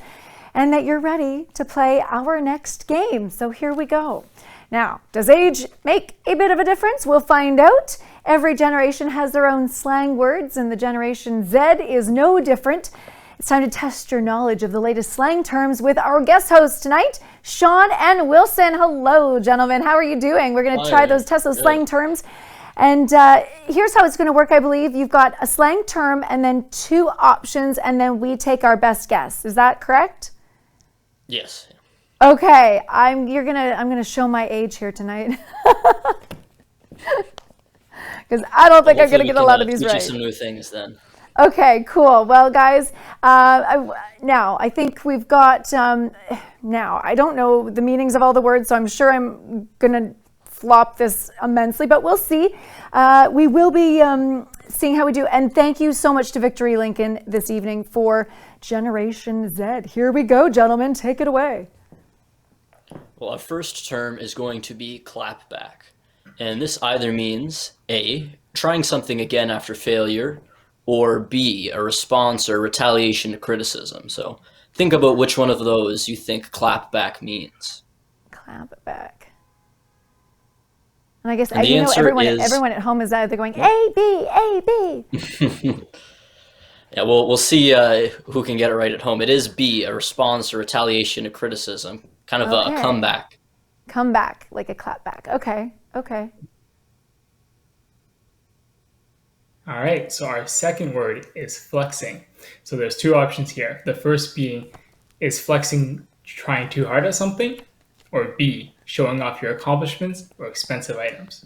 and that you're ready to play our next game. So here we go. Now, does age make a bit of a difference? We'll find out. Every generation has their own slang words, and the Generation Z is no different. It's time to test your knowledge of the latest slang terms with our guest hosts tonight, Sean and Wilson. Hello, gentlemen. How are you doing? We're going to test those slang terms. And here's how it's going to work, I believe. You've got a slang term and then 2 options, and then we take our best guess. Is that correct? Yes. Okay, I'm gonna show my age here tonight. Because I don't think I'm gonna get a lot of these right. Some new things then. Okay, cool. Well, guys, now I think we've got, now I don't know the meanings of all the words, so I'm sure I'm gonna flop this immensely, but we'll see. We will be seeing how we do. And thank you so much to Victory Lincoln this evening for Generation Z. Here we go, gentlemen. Take it away. Well, our first term is going to be clapback. And this either means A, trying something again after failure, or B, a response or retaliation to criticism. So think about which one of those you think clapback means. Clapback. And I guess and you know everyone at home is either going A, B, A, B. Yeah, we'll see who can get it right at home. It is B, a response or retaliation to criticism. Kind of a comeback. Comeback, like a clapback. Okay, okay. All right, so our second word is flexing. So there's 2 options here. The first being, is flexing trying too hard at something? Or B, showing off your accomplishments or expensive items?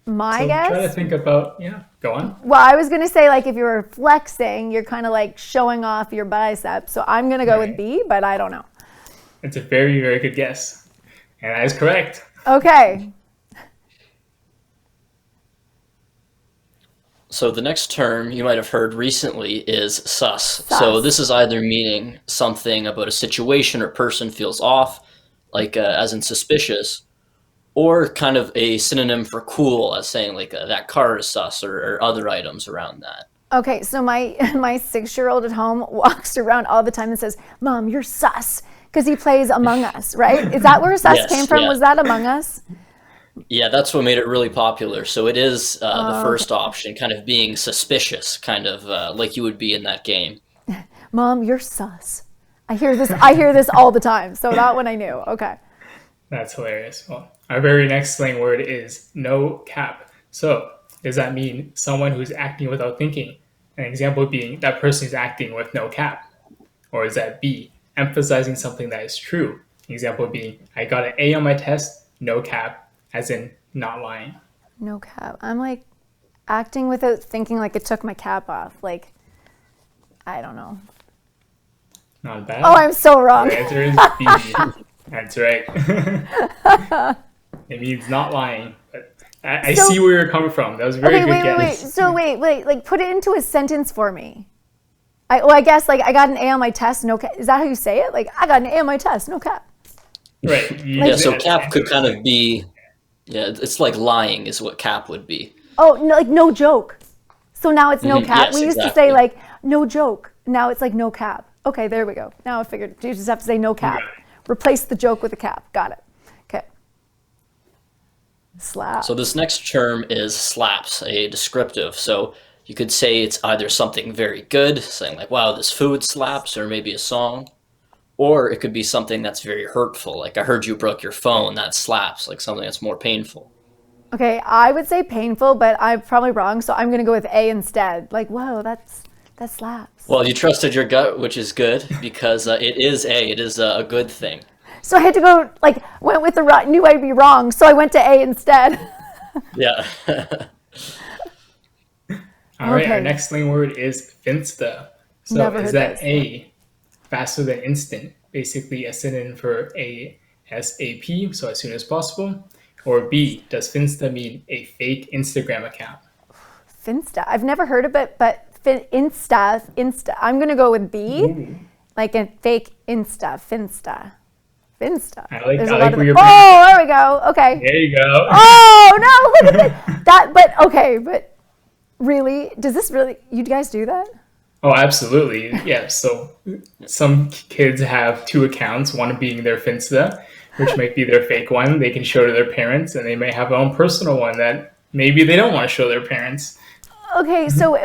My guess? Try to think about, go on. Well, I was going to say, like, if you were flexing, you're kind of like showing off your biceps. So I'm going to go with B, but I don't know. It's a very, very good guess. And that is correct. Okay. So the next term you might have heard recently is sus. So this is either meaning something about a situation or person feels off, like as in suspicious, or kind of a synonym for cool, as saying like that car is sus, or other items around that. Okay, so my 6-year-old at home walks around all the time and says, "Mom, you're sus," because he plays Among Us, right? Is that where sus came from? Yeah. Was that Among Us? Yeah, that's what made it really popular. So it is the first option, kind of being suspicious, kind of like you would be in that game. Mom, you're sus. I hear this all the time. So that one I knew. Okay. That's hilarious. Well, our very next slang word is no cap. So does that mean someone who's acting without thinking? An example being that person is acting with no cap. Or is that B, emphasizing something that is true? An example being, I got an A on my test, no cap, as in not lying. No cap. I'm like acting without thinking, like it took my cap off. Like, I don't know. Not bad. Oh, I'm so wrong. The answer is B. That's right. It means not lying. But I see where you're coming from. That was a very good guess. So wait. Like, put it into a sentence for me. I guess, like, I got an A on my test, no cap. Is that how you say it? Like, I got an A on my test, no cap. Right. Yeah, so cap could kind of be, it's like lying is what cap would be. Oh, no, like no joke. So now it's no cap. Yes, we used to say, like, no joke. Now it's like no cap. Okay, there we go. Now I figured you just have to say no cap. Replace the joke with a cap. Got it. Okay. Slap. So this next term is slaps, a descriptive. So you could say it's either something very good, saying like, wow, this food slaps, or maybe a song. Or it could be something that's very hurtful, like I heard you broke your phone, that slaps, like something that's more painful. Okay, I would say painful, but I'm probably wrong, so I'm going to go with A instead. Like, whoa, that slaps. Well, you trusted your gut, which is good, because it is A. It is a good thing. So I had to go, like, went with the knew I'd be wrong, so I went to A instead. Yeah. All right, our next slang word is finsta. So is that A, faster than instant, basically a synonym for ASAP, so as soon as possible? Or B, does finsta mean a fake Instagram account? Finsta, I've never heard of it, but Insta, I'm going to go with B. like a fake Finsta. I like There's a I lot like of where it. you're. Oh, there we go. Okay. There you go. Oh no! Look at that. But really, does this really? You guys do that? Oh, absolutely. Yeah. So some kids have two accounts, one being their Finsta, which might be their fake one they can show to their parents, and they may have their own personal one that maybe they don't want to show their parents. Okay, so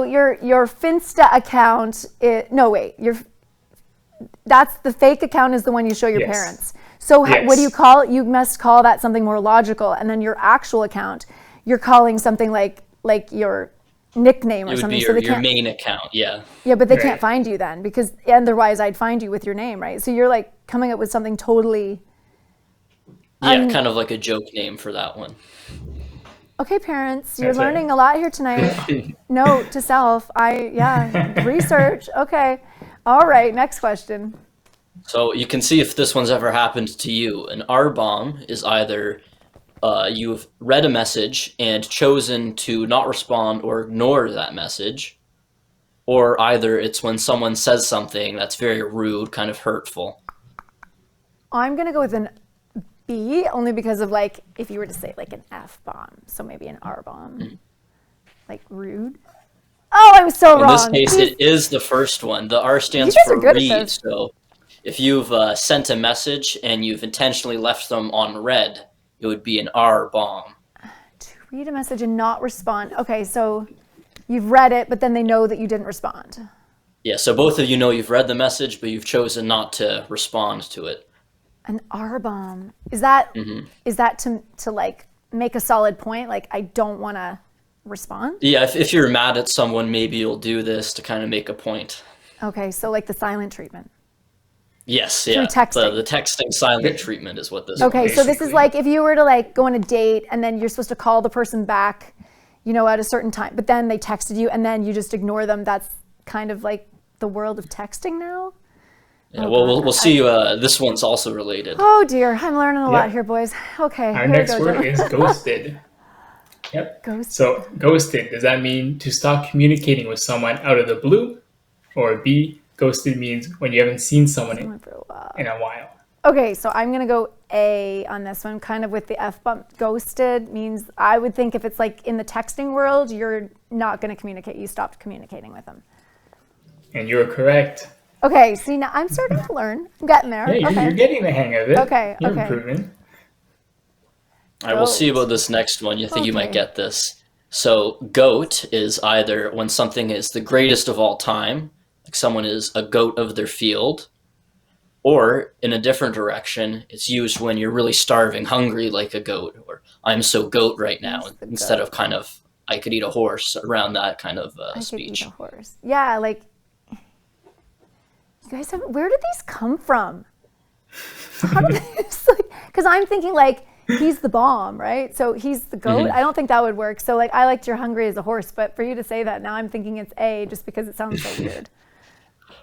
your Finsta account. That's the fake account is the one you show your Yes. parents. So Yes. what do you call it? You must call that something more logical, and then your actual account, you're calling something like your nickname or It would something. be So they your can't. main account, yeah. Yeah, but they Right. can't find you then because otherwise I'd find you with your name, right? So you're like coming up with something totally. Yeah, kind of like a joke name for that one. Okay, parents, you're That's right. learning a lot here tonight. Note to self, research. Okay. All right, next question. So you can see if this one's ever happened to you. An R-bomb is either you've read a message and chosen to not respond or ignore that message, or either it's when someone says something that's very rude, kind of hurtful. I'm going to go with an B only because of like, if you were to say like an F bomb, so maybe an R bomb. Like rude. Oh, I'm so In wrong. this case, it is the first one. The R stands You guys are for good at read. this. So if you've sent a message and you've intentionally left them on read, it would be an R bomb. To read a message and not respond. Okay, so you've read it, but then they know that you didn't respond. Yeah, so both of you know you've read the message, but you've chosen not to respond to it. An R bomb. Is that to like make a solid point? Like I don't want to respond? Yeah, if you're mad at someone, maybe you'll do this to kind of make a point. Okay, so like the silent treatment. Yes, Through yeah. texting. The texting silent treatment is what this Okay, is. so this is like if you were to like go on a date and then you're supposed to call the person back, at a certain time, but then they texted you and then you just ignore them. That's kind of like the world of texting now. Yeah, well, we'll see. This one's also related. Oh dear, I'm learning a lot here, boys. Okay, Our here we next go, word Joe. is ghosted. Yep. Ghosted. So ghosted, does that mean to stop communicating with someone out of the blue? Or B, ghosted means when you haven't seen someone in a while. Okay, so I'm gonna go A on this one, kind of with the F bump. Ghosted means I would think if it's like in the texting world, you're not gonna communicate. You stopped communicating with them. And you're correct. Okay, see now I'm starting to learn. I'm getting there. Yeah, Okay. you're getting the hang of it. Okay, You're okay. improving. All right, we'll see about this next one. You think you might Okay. get this. So, GOAT is either when something is the greatest of all time, like someone is a goat of their field, or in a different direction, it's used when you're really starving, hungry like a goat, or I'm so goat right now, instead of kind of I could eat a horse around that kind of I speech. could eat a horse. Yeah, like you guys have. Where did these come from? Because I'm thinking like he's the bomb, right? So he's the goat. Mhm. I don't think that would work. So like I liked you're hungry as a horse, but for you to say that now, I'm thinking it's A just because it sounds so weird.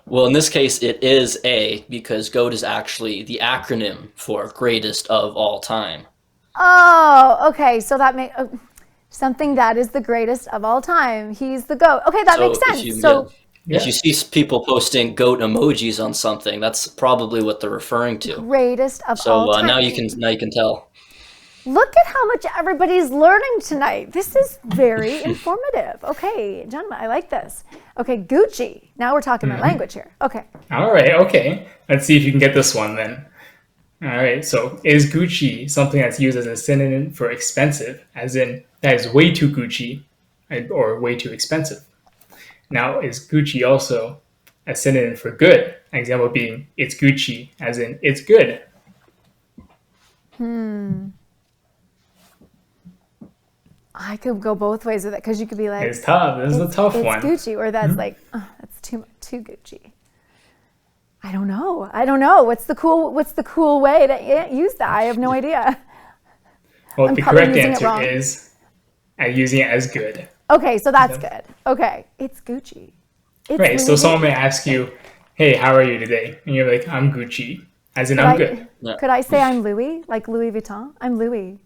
Well, in this case, it is A because GOAT is actually the acronym for greatest of all time. Oh, okay. So that makes something that is the greatest of all time. He's the goat. Okay, that makes sense. If you see people posting goat emojis on something, that's probably what they're referring to. Greatest of So all time. now you can tell. Look at how much everybody's learning tonight. This is very informative. Okay, gentlemen, I like this. Okay, Gucci. Now we're talking about language here. Okay. All right, okay. Let's see if you can get this one then. All right, so is Gucci something that's used as a synonym for expensive, as in that is way too Gucci or way too expensive? Now, is Gucci also a synonym for good? An example being it's Gucci, as in it's good. I could go both ways with it because you could be like, It's tough. This is a tough one. It's Gucci, or that's like, oh, that's too Gucci. I don't know. What's the cool way to use that? I have no idea. Well, I'm the probably correct using it answer wrong. is using it as good. Okay, so that's good. Okay, it's Gucci. It's Right, so Louis someone may Vuitton. ask you, hey, how are you today? And you're like, I'm Gucci, as in I'm good. Could I say I'm Louis, like Louis Vuitton? I'm Louis.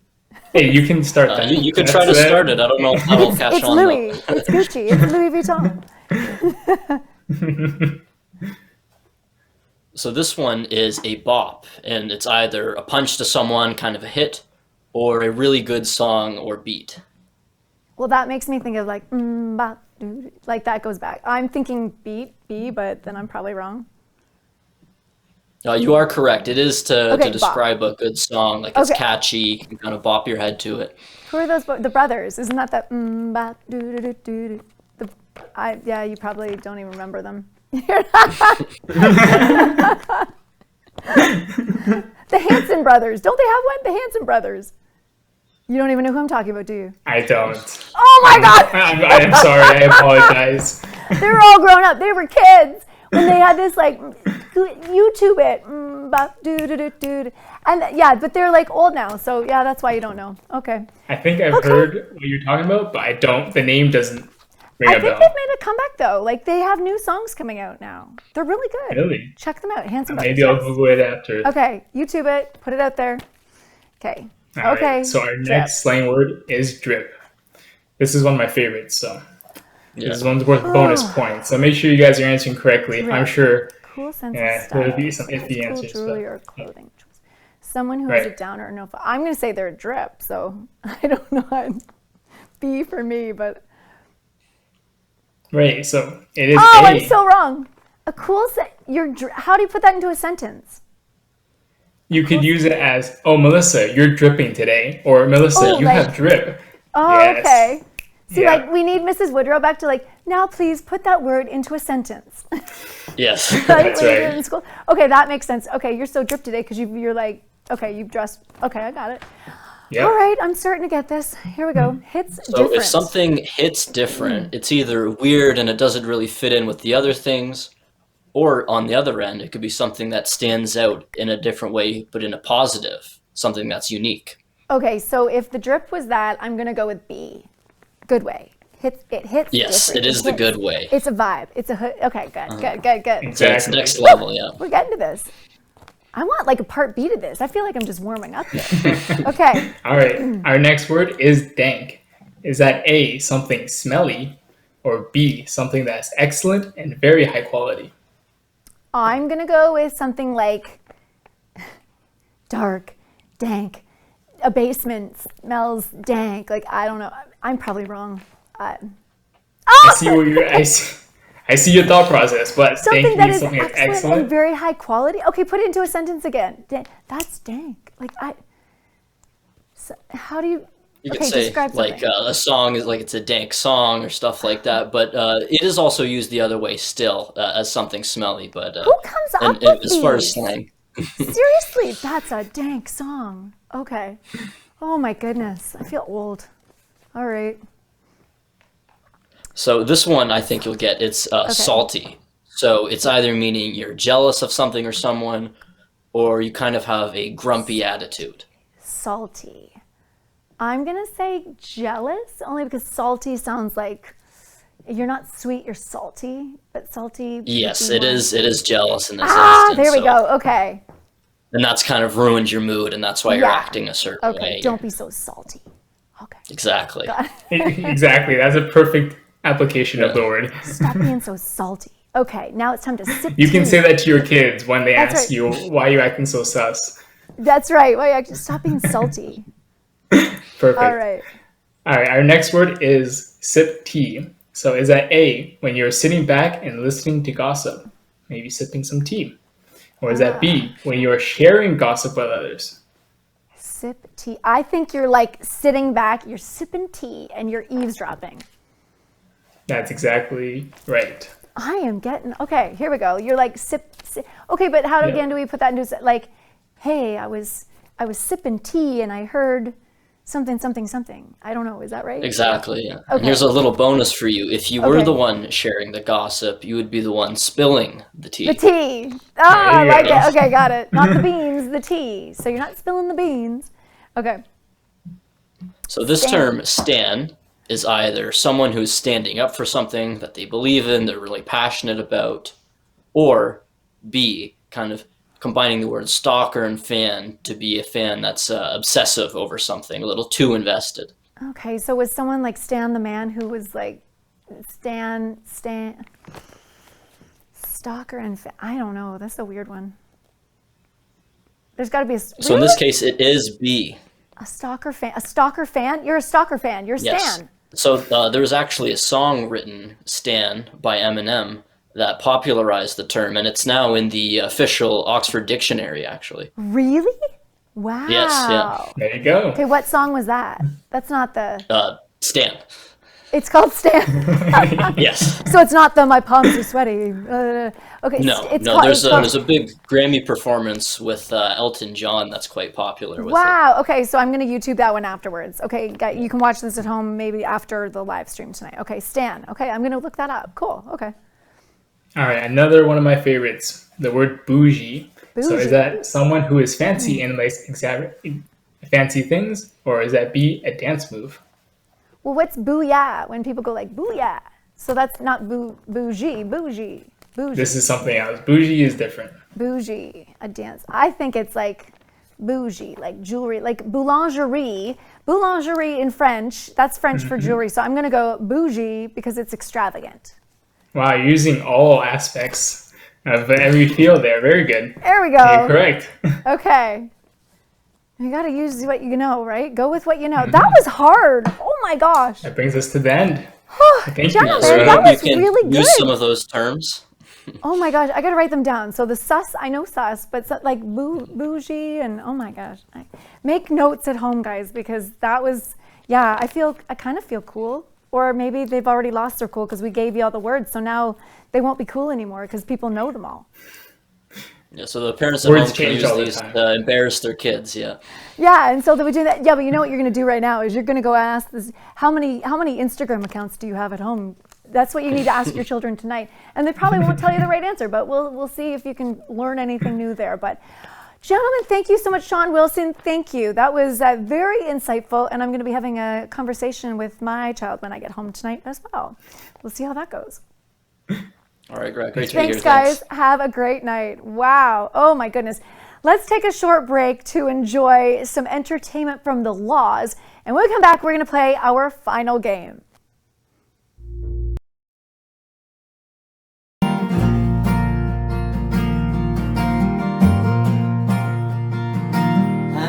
Hey, you can start that. You could try to start it. I don't know if that'll catch It's on. Louis. It's Gucci. It's Louis Vuitton. So this one is a bop, and it's either a punch to someone, kind of a hit, or a really good song or beat. Well, that makes me think of like, bop, doo, like that goes back. I'm thinking beat, B, but then I'm probably wrong. You are correct. It is to Okay, describe a good song, like it's Okay. catchy, you can kind of bop your head to it. Who are those? The brothers? Isn't that the bop, doo, doo, doo, doo, doo? Yeah, you probably don't even remember them. The Hanson brothers. Don't they have one? The Hanson brothers. You don't even know who I'm talking about, do you? I don't. Oh my God! I'm sorry. I apologize. They were all grown up. They were kids when they had this like YouTube it. Bop, doo, doo, doo, doo. And yeah, but they're like old now. So yeah, that's why you don't know. Okay. I think I've heard what you're talking about, but I don't. The name doesn't ring I a think bell. they've made a comeback though. Like they have new songs coming out now. They're really good. Really? Check them out. Handsome Brothers. Maybe I'll Google it after. Okay, YouTube it. Put it out there. Okay. All Okay. right, so our drip. next slang word is drip. This is one of my favorites, so this one's worth bonus points. So make sure you guys are answering correctly. Drip. I'm sure Cool sense of style. there'll be some iffy Cool answers. jewelry but- or clothing choice. Someone who is a Right. downer or no fun. I'm going to say they're a drip, so I don't know. B for me, but Right, so it is oh, A. I'm so wrong. A cool how do you put that into a sentence? You could use it as, oh, Melissa, you're dripping today. Or, Melissa, Oh, you like- have drip. Oh, Yes. okay. See, Yeah. like we need Mrs. Woodrow back to like, now please put that word into a sentence. Yes. Like That's when you do it right. in school. Okay, that makes sense. Okay, you're so drip today because you're like, okay, you've dressed. Okay, I got it. Yep. All right, I'm starting to get this. Here we go. Hits So different. if something hits different, it's either weird and it doesn't really fit in with the other things, or on the other end, it could be something that stands out in a different way, but in a positive, something that's unique. Okay, so if the drip was that, I'm gonna go with B. Good way. It hits. Yes, different. it is the hits. good way. It's a vibe. It's a hood. Okay, good. So it's Exactly. next level, yeah. We're getting to this. I want like a part B to this. I feel like I'm just warming up here. Okay. All right, our next word is dank. Is that A, something smelly, or B, something that's excellent and very high quality? I'm gonna go with something like dark, dank. A basement smells dank. Like I don't know. I'm probably wrong. I see what you're. I see your thought process, but Something dank that means is something excellent, that's excellent. and very high quality. Okay, put it into a sentence again. That's dank. Like how do you? You okay, could say describe like something. a song is like it's a dank song or stuff like that, but it is also used the other way still as something smelly. But Who comes up and with as far as these? slang, Seriously, that's a dank song. Okay. Oh my goodness, I feel old. All right. so this one I think you'll get. It's salty. So it's either meaning you're jealous of something or someone, or you kind of have a grumpy attitude. Salty. I'm gonna say jealous, only because salty sounds like you're not sweet, you're salty, but salty. would Yes, be it more- is. It is jealous in this Ah, instance. there we so- go. Okay. And that's kind of ruined your mood, and that's why you're Yeah. acting a certain Okay. way. Don't be so salty. Exactly. Exactly. That's a perfect application of the word. Stop being so salty. Okay, now it's time to sip You can tea. say that to your kids when they That's ask right. you, why are you acting so sus? That's right. Why actually stop being salty. Perfect. All right. All right, our next word is sip tea. So is that A, when you're sitting back and listening to gossip, maybe sipping some tea? Or is that B, when you're sharing gossip with others? Sip tea. I think you're like sitting back, you're sipping tea, and you're eavesdropping. That's exactly right. I am getting okay. Here we go. You're like sip. Okay, but how Yeah. again do we put that into like? Hey, I was sipping tea and I heard something. I don't know. Is that right? Exactly. Yeah. Okay. And here's a little bonus for you. If you were Okay. the one sharing the gossip, you would be the one spilling the tea. The tea. Ah, I you like go. it. Okay, got it. Not the beans, the tea. So you're not spilling the beans. Okay. So this Stan. term, stan, is either someone who's standing up for something that they believe in, they're really passionate about, or B, kind of combining the words stalker and fan to be a fan that's obsessive over something, a little too invested. Okay. So was someone like Stan the man who was like Stan Stalker and I don't know. That's a weird one. There's got to be a. So in this case, it is B. A stalker fan. A stalker fan? You're a stalker fan. You're Stan. Yes. So there's actually a song written, Stan, by Eminem, that popularized the term, and it's now in the official Oxford Dictionary, actually. Really? Wow. Yes, yeah. There you go. Okay, what song was that? That's not the... Stan. It's called Stan. Yes. So it's not the My Palms Are Sweaty. Okay. No, there's a big Grammy performance with Elton John that's quite popular with Wow. Okay, so I'm going to YouTube that one afterwards. Okay, you can watch this at home maybe after the live stream tonight. Okay, Stan. Okay, I'm going to look that up. Cool. Okay. All right, another one of my favorites, the word bougie. So is that someone who is fancy and likes fancy things, or is that B, a dance move? Well, what's booyah when people go like booyah? So that's not bougie. This is something else. Bougie is different. Bougie, a dance. I think it's like bougie, like jewelry, like boulangerie. Boulangerie in French, that's French for jewelry. So I'm going to go bougie because it's extravagant. Wow, you're using all aspects of every field there. Very good. There we go. You're correct. Okay. You got to use what you know, right? Go with what you know. That was hard. Oh my gosh. That brings us to the end. Thank Gentlemen, you. that was really good. Use some of those terms. Oh my gosh, I got to write them down. So the sus, I know sus, but like bougie and oh my gosh. Make notes at home, guys, because that was, yeah, I kind of feel cool. Or maybe they've already lost their cool because we gave you all the words. So now they won't be cool anymore because people know them all. Yeah, so the parents at Words home can change use all the these time. to embarrass their kids, yeah. Yeah, and so that we do that. Yeah, but you know what you're going to do right now is you're going to go ask this, how many Instagram accounts do you have at home? That's what you need to ask your children tonight. And they probably won't tell you the right answer, but we'll see if you can learn anything new there. But gentlemen, thank you so much. Sean Wilson, thank you. That was very insightful, and I'm going to be having a conversation with my child when I get home tonight as well. We'll see how that goes. All right, great to be here. Thanks, guys. Have a great night. Wow. Oh, my goodness. Let's take a short break to enjoy some entertainment from the laws. And when we come back, we're going to play our final game. I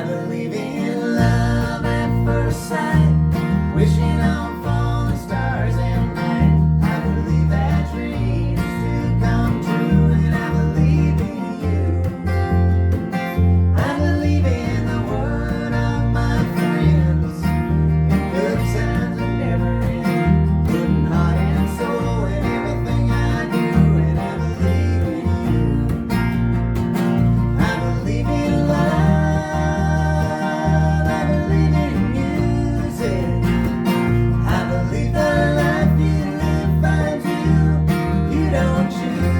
believe in love at first sight, wishing on falling stars at night. I believe that dreams do come true, and I believe in you. I believe in the word of my friends, in good times and never end, putting heart and soul in everything I do, and I believe in you. I believe in love. You don't choose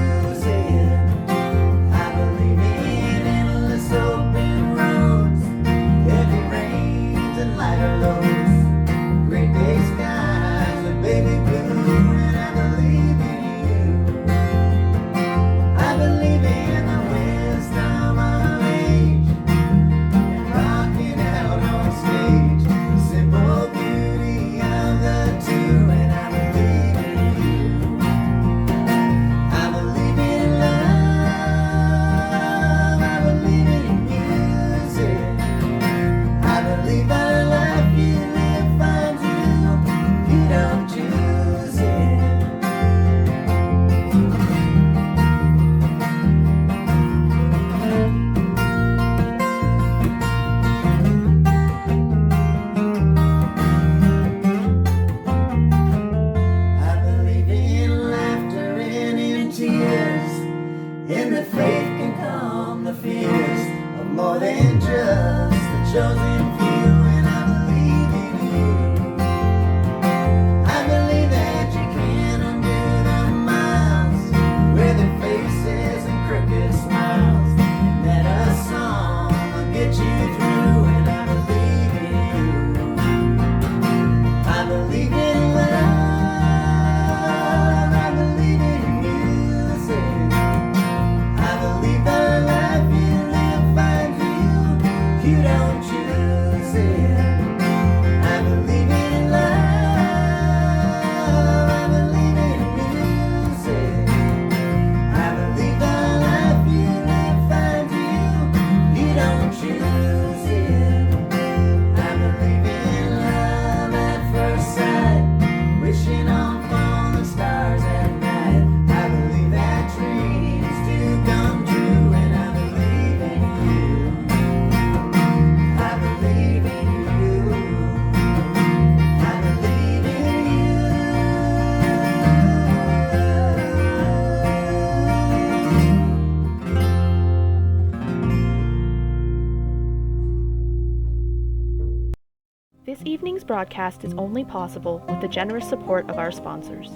This broadcast is only possible with the generous support of our sponsors.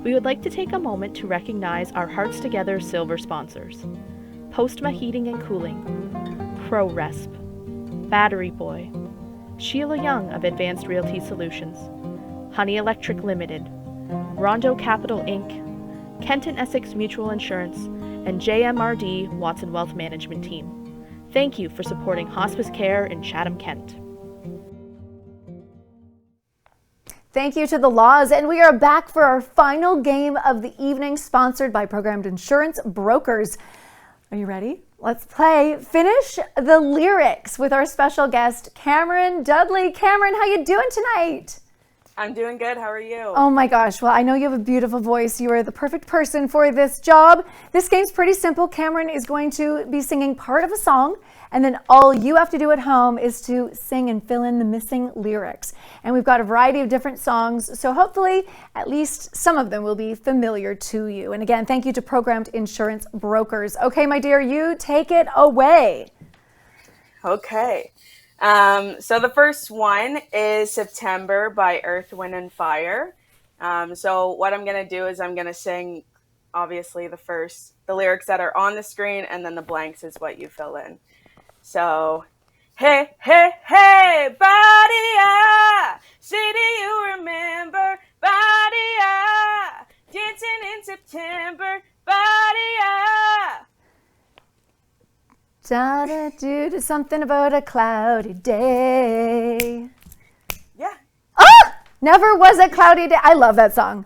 We would like to take a moment to recognize our Hearts Together silver sponsors: Postma Heating and Cooling, ProResp, Battery Boy, Sheila Young of Advanced Realty Solutions, Honey Electric Limited, Rondo Capital Inc., Kent and Essex Mutual Insurance, and JMRD Watson Wealth Management Team. Thank you for supporting hospice care in Chatham-Kent. Thank you to the Laws, and we are back for our final game of the evening, sponsored by Programmed Insurance Brokers. Are you ready? Let's play Finish the Lyrics with our special guest, Cameron Dudley. Cameron, how you doing tonight? I'm doing good. How are you? Oh my gosh, well, I know you have a beautiful voice. You are the perfect person for this job. This game's pretty simple. Cameron is going to be singing part of a song, and then all you have to do at home is to sing and fill in the missing lyrics. And we've got a variety of different songs, so hopefully at least some of them will be familiar to you. And again, thank you to Programmed Insurance Brokers. Okay, my dear, you take it away. Okay. So the first one is September by Earth, Wind, and Fire. So what I'm going to do is I'm going to sing, obviously, the lyrics that are on the screen, and then the blanks is what you fill in. So, hey, hey, hey, body, say, do you remember? Body, dancing in September, body, Da-da-do, something about a cloudy day. Yeah. Ah! Never was a cloudy day. I love that song.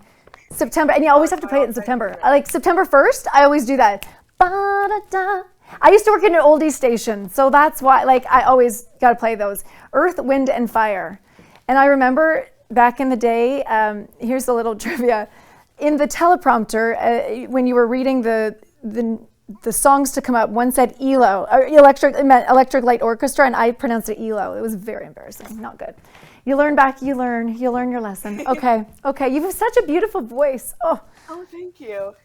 September, and you always have to play it in September. I like September 1st, I always do that. Ba-da-da. I used to work in an oldie station, so that's why, I always got to play those. Earth, Wind, and Fire. And I remember back in the day, here's a little trivia. In the teleprompter, when you were reading the songs to come up, one said ELO, or Electric Light Orchestra, and I pronounced it ELO. It was very embarrassing, not good. You learn your lesson. Okay, you have such a beautiful voice. Oh, thank you.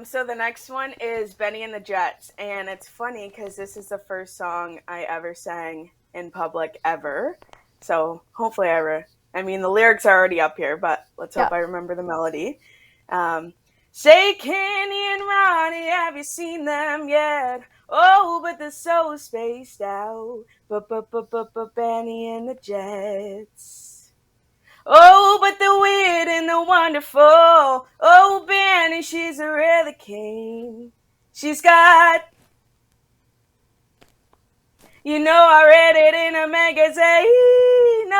So the next one is Benny and the Jets, and it's funny because this is the first song I ever sang in public ever. So hopefully the lyrics are already up here, but let's hope I remember the melody. Say, Kenny and Ronnie, have you seen them yet? Oh, but they're so spaced out. But Benny and the Jets. Oh, but the weird and the wonderful. Oh, Benny, she's a really king. She's got, I read it in a magazine.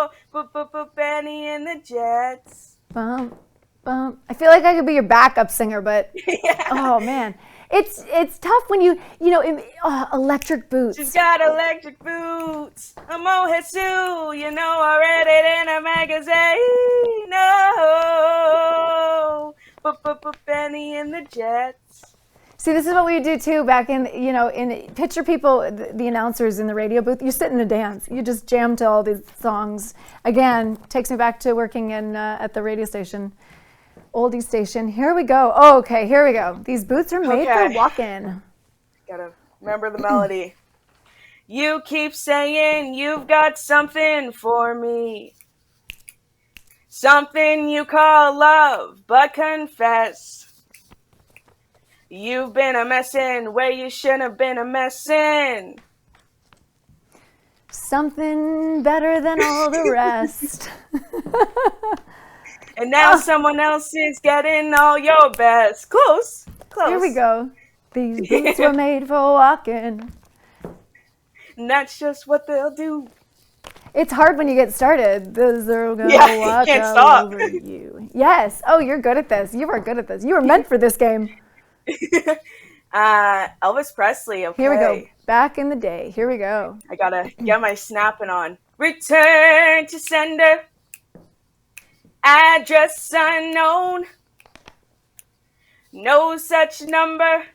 Oh, but Benny and the Jets. Bum, bum. I feel like I could be your backup singer, but oh man, it's tough when electric boots. She's got electric boots. I'm mohe Sue. I read it in a magazine. No, but Benny and the Jets. See, this is what we do too. Back in picture people, the announcers in the radio booth. You sit in a dance. You just jam to all these songs. Again, takes me back to working at the radio station, oldie station. Here we go. Oh, okay, here we go. These boots are made for walking. Gotta remember the melody. You keep saying you've got something for me, something you call love, but confess. You've been a messin' where you shouldn't have been a messin'. Something better than all the rest. And now someone else is getting all your best. Close. Here we go. These boots were made for walking. And that's just what they'll do. It's hard when you get started. They're gonna walk you can't all stop. over you. Yes. Oh, you're good at this. You are good at this. You were meant for this game. Elvis Presley. Okay. Here we go. Back in the day. Here we go. I gotta get my snapping on. Return to sender. Address unknown. No such number.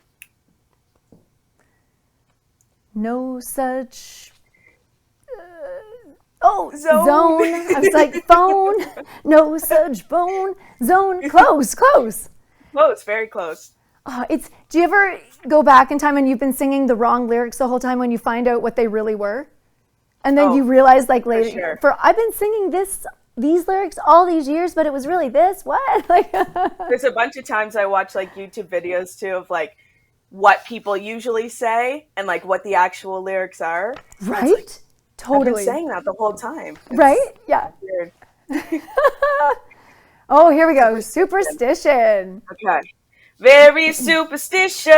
No such. Zone. I was like, phone. No such bone. Zone. Close. Close. Very close. Do you ever go back in time and you've been singing the wrong lyrics the whole time when you find out what they really were? And then you realize like later, sure. I've been singing these lyrics all these years, but it was really this. What? Like, There's a bunch of times I watch like YouTube videos too of like what people usually say and like what the actual lyrics are. Right? Like, Totally. I've been saying that the whole time. Right? Yeah. Weird. Oh, here we go. Superstition. Okay. Very superstitious.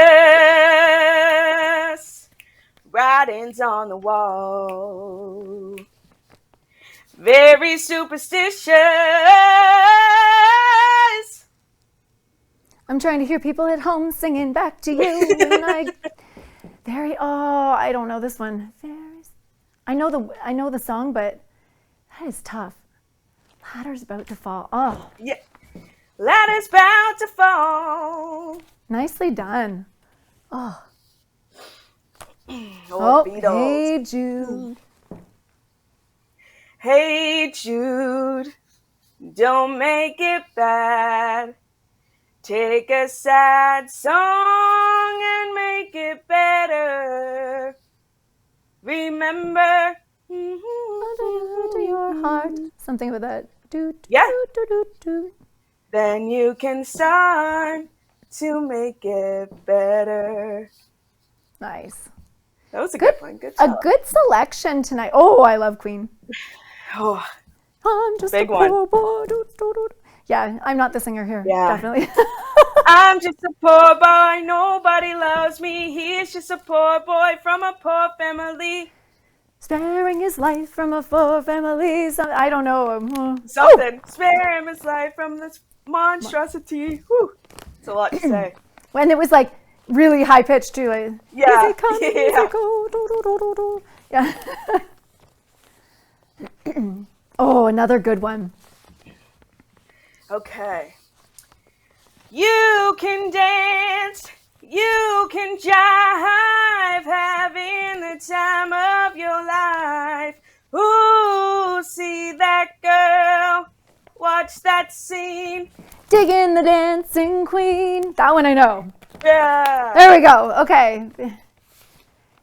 Writings on the wall. Very superstitious. I'm trying to hear people at home singing back to you. And I don't know this one. I know the song, but that is tough. Ladder's about to fall. Oh. Yeah. Ladder's about to fall. Nicely done. Oh. Oh, Hey Jude. Hey Jude, don't make it bad. Take a sad song and make it better. Remember to your heart. Something with that. Yeah. Then you can start to make it better. Nice. That was a good one. Good job. A good selection tonight. Oh, I love Queen. Oh, I'm just big a one. poor boy. Yeah, I'm not the singer here. Yeah. Definitely. I'm just a poor boy. Nobody loves me. He's just a poor boy from a poor family. Sparing his life from a poor family. I don't know. Something. Spare him his life from this monstrosity. Whew. It's a lot to say. When it was like really high pitched too. Like, Yeah. Is it coming? Yeah. Is it go? Do, do, do, do, do. Yeah. Oh, another good one. Okay. You can dance, you can jive, having the time of your life. Ooh, see that girl, watch that scene. Digging the Dancing Queen. That one I know. Yeah. There we go. Okay.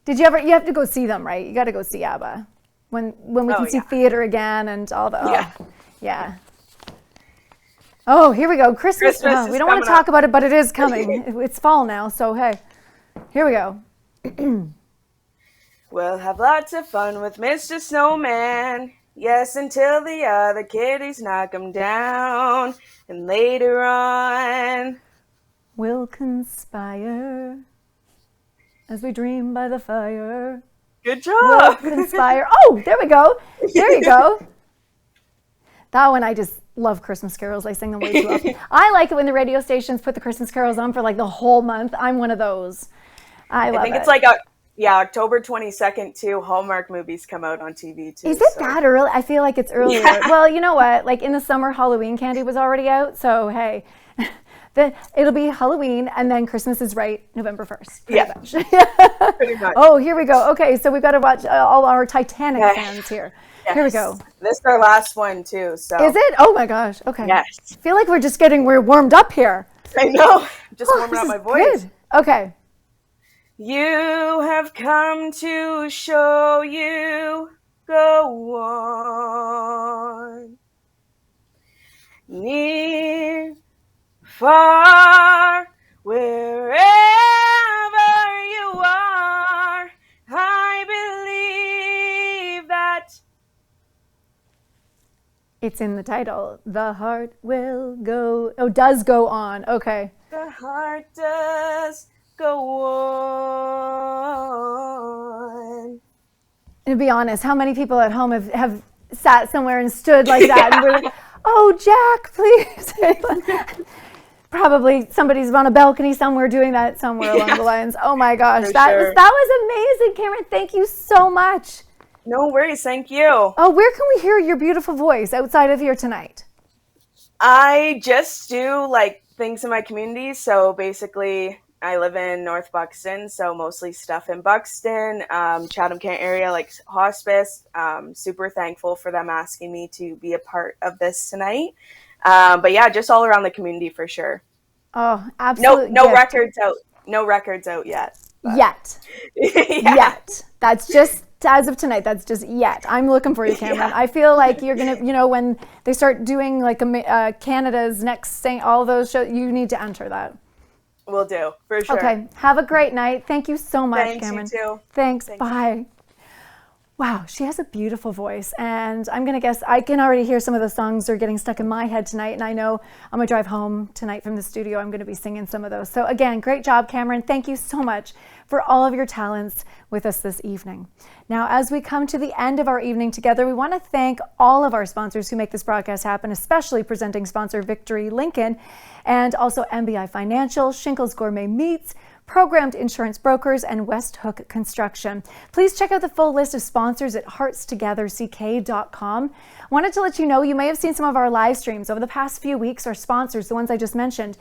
Did you have to go see them, right? You got to go see ABBA. When we can see theater again and all the... Yeah. Yeah. Oh, here we go. Christmas. Christmas We is don't want to coming talk up. about it, but it is coming. It's fall now, so hey. Here we go. We'll have lots of fun with Mr. Snowman. Yes, until the other kitties knock him down. And later on, We'll conspire as we dream by the fire. good We'll job. conspire. Oh, there we go. There you go. That one, I just love Christmas carols. I sing them way too often. I like it when the radio stations put the Christmas carols on for like the whole month. I'm one of those. I love think it. it's like October 22nd too. Hallmark movies come out on TV too. Is it that early? I feel like it's earlier. Yeah. Well, you know what? Like in the summer, Halloween candy was already out. So, hey, it'll be Halloween and then Christmas is right November 1st. Yeah. Much. Pretty much. Oh, here we go. Okay, so we've got to watch all our Titanic Okay. fans here. Yes. Here we go. This is our last one too. So Is it? Oh my gosh. Okay. Yes. I feel like we're warmed up here. I know. Just Oh, warming up this my is voice. good. Okay. You have come to show you go on. Near, far, wherever you are, I believe that. It's in the title. The heart will go. Oh, does go on. Okay. The heart does go on. And to be honest, how many people at home have sat somewhere and stood like that and were like, oh, Jack, please. Probably somebody's on a balcony somewhere doing that somewhere along the lines. Oh my gosh, For that sure. was amazing, Cameron. Thank you so much. No worries, thank you. Oh, where can we hear your beautiful voice outside of here tonight? I just do like things in my community. So basically, I live in North Buxton, so mostly stuff in Buxton, Chatham-Kent area, like hospice. Super thankful for them asking me to be a part of this tonight. But yeah, just all around the community for sure. Oh, absolutely. No records out. No records out yet. Yet. Yeah. Yet. That's just As of tonight, that's just yet. I'm looking for you, Cameron. Yeah. I feel like you're going to, when they start doing like Canada's Next Saint, all those shows, you need to enter that. Will do, for sure. Okay. Have a great night. Thank you so much, Thanks, Cameron. you too. Thanks. Thanks. Bye. Wow, she has a beautiful voice, and I'm going to guess I can already hear some of the songs are getting stuck in my head tonight, and I know on my drive home tonight from the studio, I'm going to be singing some of those. So again, great job, Cameron. Thank you so much for all of your talents with us this evening. Now, as we come to the end of our evening together, we want to thank all of our sponsors who make this broadcast happen, especially presenting sponsor Victory Lincoln, and also MBI Financial, Shinkles Gourmet Meats, Programmed Insurance Brokers, and West Hook Construction. Please check out the full list of sponsors at heartstogetherck.com. I wanted to let you know, you may have seen some of our live streams over the past few weeks. Our sponsors, the ones I just mentioned,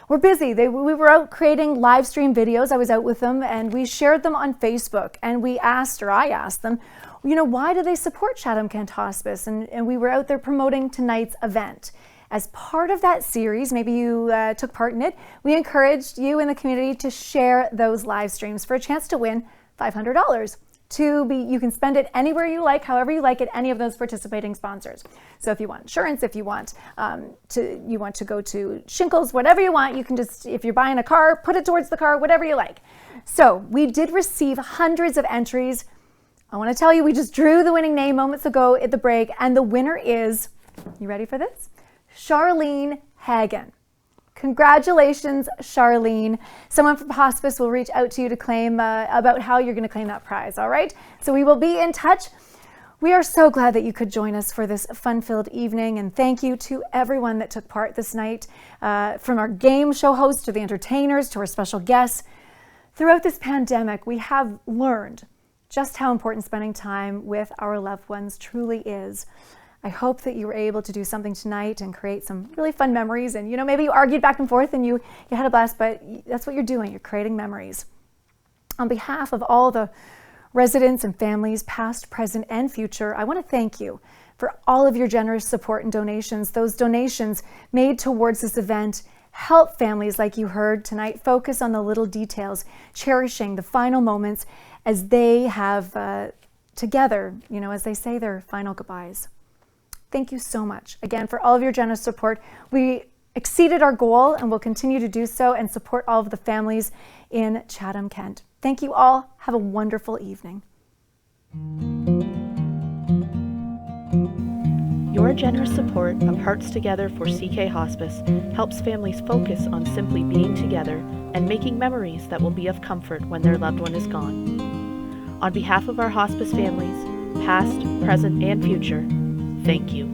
were busy. We were out creating live stream videos. I was out with them, and we shared them on Facebook, and I asked them, why do they support Chatham-Kent Hospice? And we were out there promoting tonight's event. As part of that series, maybe you took part in it, we encouraged you in the community to share those live streams for a chance to win $500. You can spend it anywhere you like, however you like, at any of those participating sponsors. So if you want insurance, if you want to go to Shinkles, whatever you want, you can just, if you're buying a car, put it towards the car, whatever you like. So we did receive hundreds of entries. I want to tell you, we just drew the winning name moments ago at the break, and the winner is, you ready for this? Charlene Hagen. Congratulations, Charlene. Someone from hospice will reach out to you to claim about how you're going to claim that prize, all right? So we will be in touch. We are so glad that you could join us for this fun-filled evening, and thank you to everyone that took part this night, from our game show hosts to the entertainers to our special guests. Throughout this pandemic, we have learned just how important spending time with our loved ones truly is. I hope that you were able to do something tonight and create some really fun memories. And, maybe you argued back and forth and you had a blast, but that's what you're doing. You're creating memories. On behalf of all the residents and families, past, present, and future, I want to thank you for all of your generous support and donations. Those donations made towards this event help families, like you heard tonight, focus on the little details, cherishing the final moments as they have together, as they say their final goodbyes. Thank you so much, again, for all of your generous support. We exceeded our goal and will continue to do so and support all of the families in Chatham-Kent. Thank you all. Have a wonderful evening. Your generous support of Hearts Together for CK Hospice helps families focus on simply being together and making memories that will be of comfort when their loved one is gone. On behalf of our hospice families, past, present, and future, thank you.